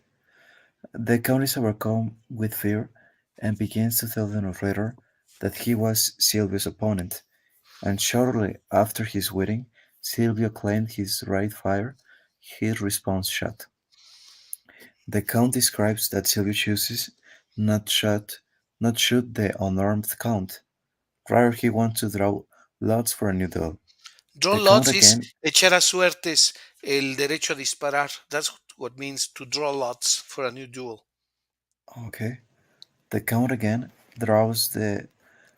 The Count is overcome with fear and begins to tell the narrator that he was Silvio's opponent, and shortly after his wedding, Silvio claimed his right fire his response shot. The Count describes that Silvio chooses not shot not shoot the unarmed Count. Rather he wants to draw lots for a new duel. Draw The Count lots is again echar a suertes, el derecho a disparar. That's what means to draw lots for a new duel. okay. The Count again draws the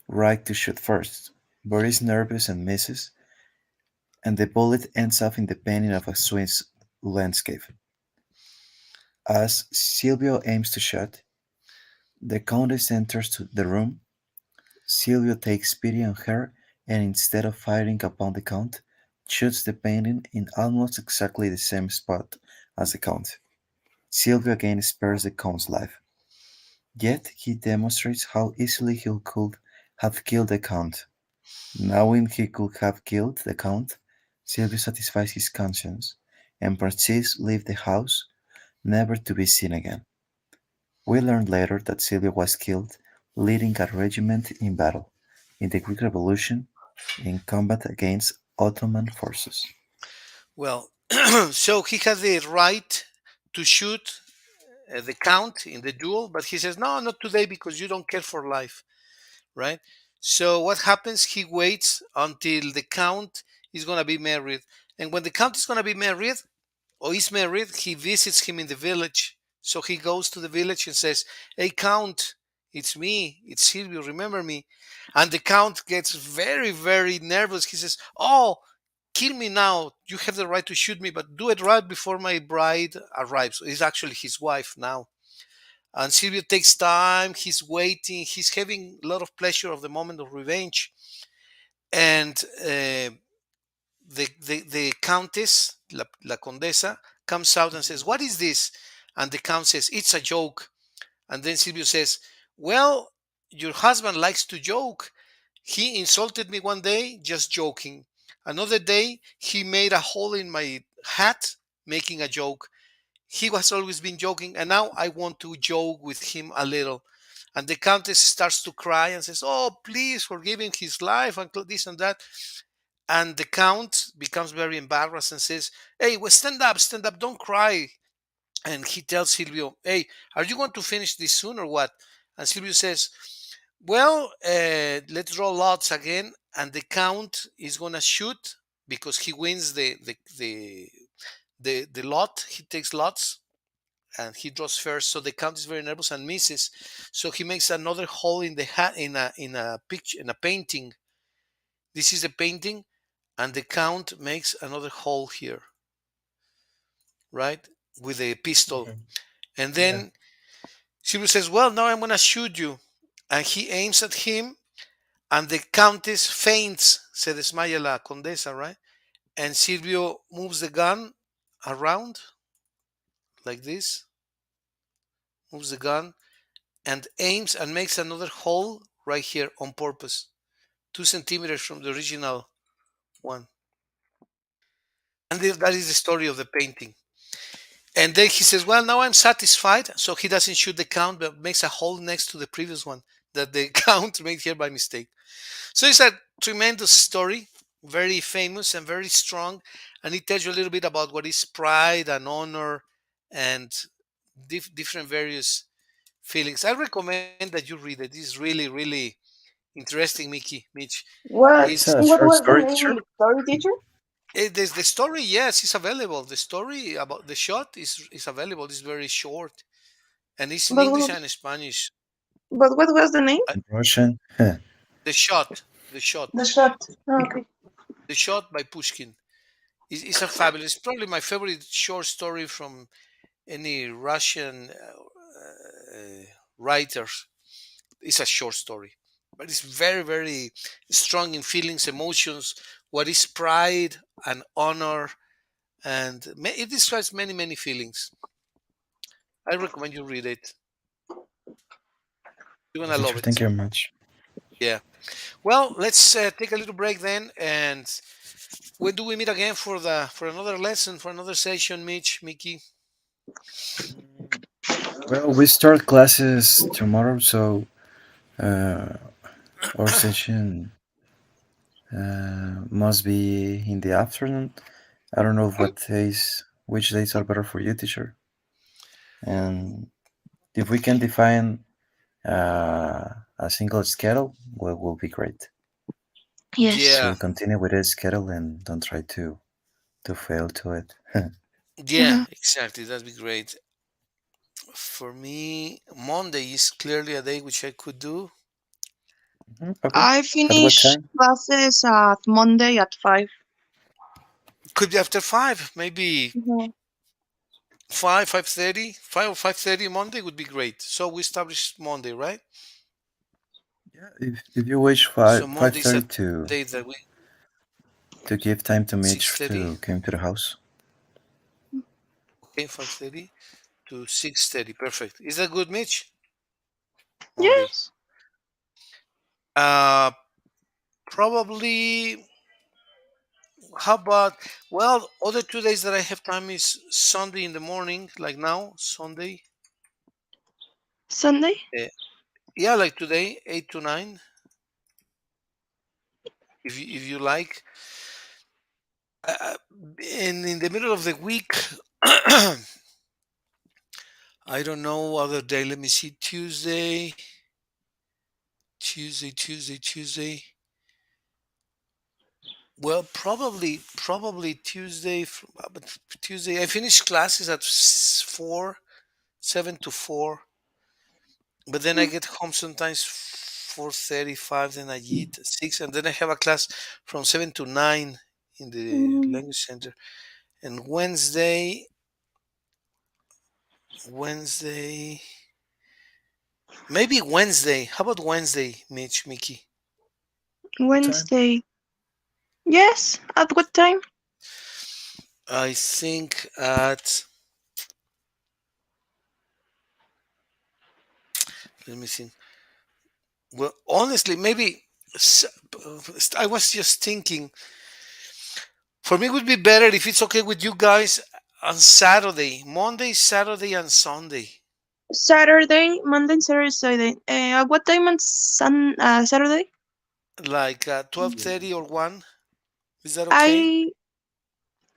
right to shoot first, but is nervous and misses, and the bullet ends up in the painting of a Swiss landscape. As Silvio aims to shoot, the Countess enters the room. Silvio takes pity on her and instead of firing upon the Count, shoots the painting in almost exactly the same spot as the Count. Silvio again spares the Count's life, yet he demonstrates how easily he could have killed the Count. Knowing he could have killed the Count, Silvio satisfies his conscience and proceeds to leave the house, never to be seen again. We learn later that Silvio was killed leading a regiment in battle, in the Greek Revolution, in combat against Ottoman forces. Well, so he had the right to shoot the count in the duel, but he says, no, not today because you don't care for life, right? So what happens? He waits until the count is going to be married. And when the count is going to be married, or is married, he visits him in the village. So he goes to the village and says, hey, count, it's me, it's Silvio, remember me? And the count gets very, very nervous. He says, oh, kill me now. You have the right to shoot me, but do it right before my bride arrives. It's actually his wife now. And Silvio takes time, he's waiting, he's having a lot of pleasure of the moment of revenge. And the countess, la condesa, comes out and says, what is this? And the count says, it's a joke. And then Silvio says, well, your husband likes to joke. He insulted me one day, just joking. Another day, he made a hole in my hat, making a joke. He has always been joking, and now I want to joke with him a little. And the countess starts to cry and says, oh, please forgive him his life, and this and that. And the count becomes very embarrassed and says, hey, well, stand up, don't cry. And he tells Silvio, hey, are you going to finish this soon or what? And Silvio says, well, let's draw lots again. And the count is going to shoot because he wins the lot. He takes lots and he draws first. So the count is very nervous and misses. So he makes another hole in the hat in a picture, in a painting. This is a painting, and the count makes another hole here, right, with a pistol. Mhm. And Yeah. then Silvio says, well, now I'm going to shoot you. And he aims at him, and the countess faints, se desmaya la condesa, right? And Silvio moves the gun around like this, moves the gun, and aims and makes another hole right here on purpose, 2 centimeters from the original one. And that is the story of the painting. And then he says, well, now I'm satisfied. So he doesn't shoot the count, but makes a hole next to the previous one that the count made here by mistake. So it's a tremendous story, very famous and very strong. And it tells you a little bit about what is pride and honor and different various feelings. I recommend that you read it. It's really, really interesting, Mitch. What It's It's a what short was the story, name of teacher. the story, teacher? there's the story, yes, it's available. The story about the shot is available. It's very short and it's in But English what, and Spanish. but what was the name? Uh, In Russian. The shot, the The shot, shot. Oh, okay. the shot by Pushkin. It's a fabulous, probably my favorite short story from any Russian writers. It's a short story, but it's very, very strong in feelings, emotions, what is pride and honor, and it describes many, many feelings. I recommend you read it. You're Yes, gonna love teacher. Thank it. you very much. Yeah. Well, let's take a little break then, and when do we meet again for another lesson, for another session, Mitch, Mickey? Well, we start classes tomorrow, so uh, our session must be in the afternoon. I don't know which days are better for you, teacher. And if we can define a single schedule, well, will be great. Yes. So Yeah, we'll continue with this schedule and don't try to fail to it. yeah, Hmm. exactly. That'd be great. For me, Monday is clearly a day which I could do. Mhm, okay. I At what finish time? classes at Monday at 5. Could be after 5, maybe Mhm. 5:30, 5 or 5:30 Monday would be great. So we established Monday, right? Yeah, if you wish So five Monday is thirty a day that we to give time to Mitch 6:30. to come to the house. Okay, 5:30 to 6:30. Perfect. Is that good, Mitch? Monday. Yes. Uh, Probably, how about, well, other 2 days that I have time is Sunday in the morning, like now, Sunday. Sunday? Uh, yeah, like today, 8 to 9, if you like. Uh, and in the middle of the week, I don't know other day. Let me see. Tuesday. Well, probably Tuesday. But Tuesday, I finish classes at 4, 7 to 4. But then I Mm, get home sometimes 4:35. Then I eat at 6, and then I have a class from 7 to 9 in the mm, language center. And Wednesday, maybe Wednesday. How about Wednesday, Mitch, Mickey? What time? Wednesday. Yes. At what time? I think at, let me think. Well, honestly, maybe s- I was just thinking. For me, it would be better if it's okay with you guys on Saturday, Monday, Saturday, and Sunday, Saturday, Monday, Saturday. At what time on Saturday? like 12:30 or 1. Is that okay? I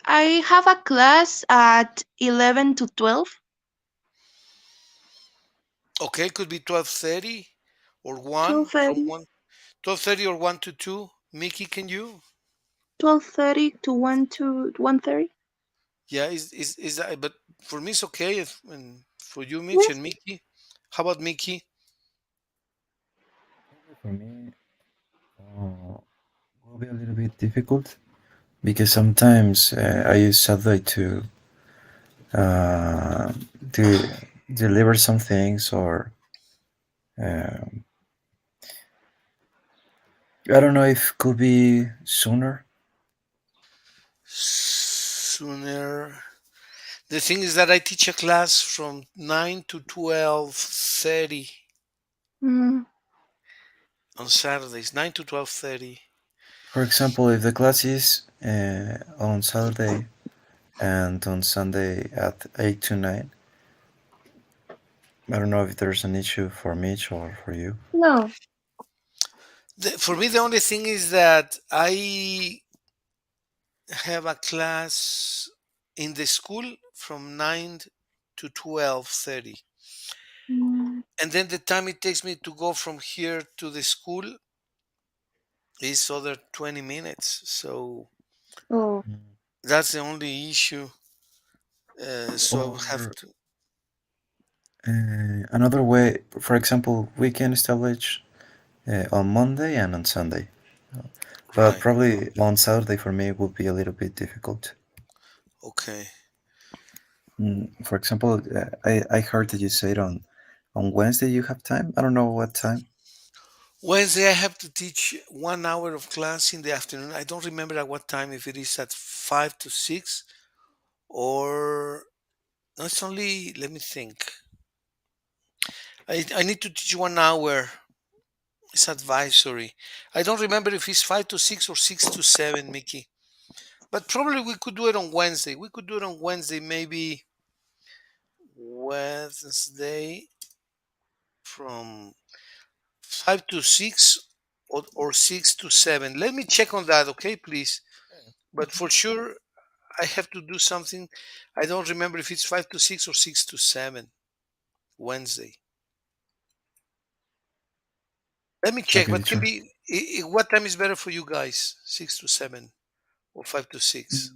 I have a class at 11 to 12. Okay, could be 12:30 or 1, from 12:30. 1, 12:30 or 1 to 2. Mickey, can you? 12:30 to 1 to 1:30. Yeah, is that? But for me, it's okay. And for you, Mitch Yes. and Mickey, how about Mickey? Probably for me, uh, will be a little bit difficult because sometimes I use Saturday uh, to deliver some things, or uh, I don't know if could be sooner. Sooner. The thing is that I teach a class from 9 to 12:30 Mm, on Saturdays. 9 to 12:30. For example, if the class is on Saturday and on Sunday at 8 to 9, I don't know if there's an issue for Mitch or for you. no. For me, the only thing is that I have a class in the school from 9 to 12:30. Mm, And then the time it takes me to go from here to the school is other 20 minutes. So oh. Mm. that's the only issue. So I will have Or to. another way, for example, we can establish on Monday and on Sunday. But Right. probably on Saturday for me would be a little bit difficult. Okay. For example, I heard that you said on Wednesday you have time. I don't know what time. Wednesday, I have to teach 1 hour of class in the afternoon. I don't remember at what time, if it is at 5 to 6 or. No, it's only, let me think. I need to teach 1 hour. It's advisory. I don't remember if it's 5 to 6 or 6 to 7, Mickey. But probably we could do it on Wednesday. We could do it on Wednesday, maybe Wednesday from 5 to 6, or 6 to 7. Let me check on that, okay, please? But for sure, I have to do something. I don't remember if it's 5 to 6 or 6 to 7, Wednesday. Let me check, Okay, but can teacher. be, what time is better for you guys? 6 to 7 or 5 to 6?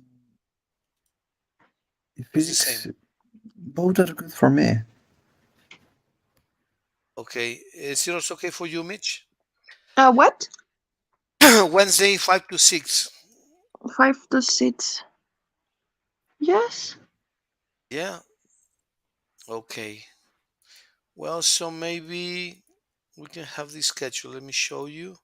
If It's the same. it's both are good for me. Okay. Is it also okay for you, Mitch? What? Wednesday, 5 to 6. 5 to 6. Yes. Yeah. Okay. Well, so maybe we can have this schedule. Let me show you.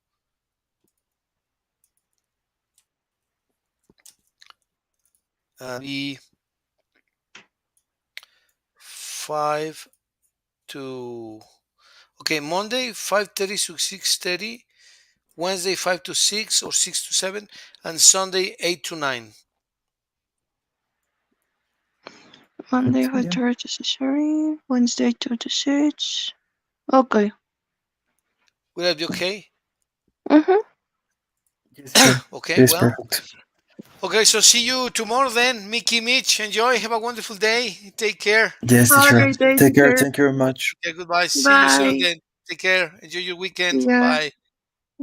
Be 5 to, okay, Monday, 5:30 to 6:30. Wednesday 5 to 6 or 6 to 7, and Sunday 8 to 9. Monday, Okay, yeah. 5:30 to 6:30. Wednesday, 2 to 6. Okay. Will that be okay? Mm-hmm. Yes, sure. Okay, It is well. perfect. Okay, so see you tomorrow then. Mickey, Mitch, enjoy. Have a wonderful day. Take care. Yes, Have a teacher. great day, Take care. teacher. Thank you very much. Okay, goodbye. See you soon Bye. again. Take care. Enjoy your weekend. See ya. Bye.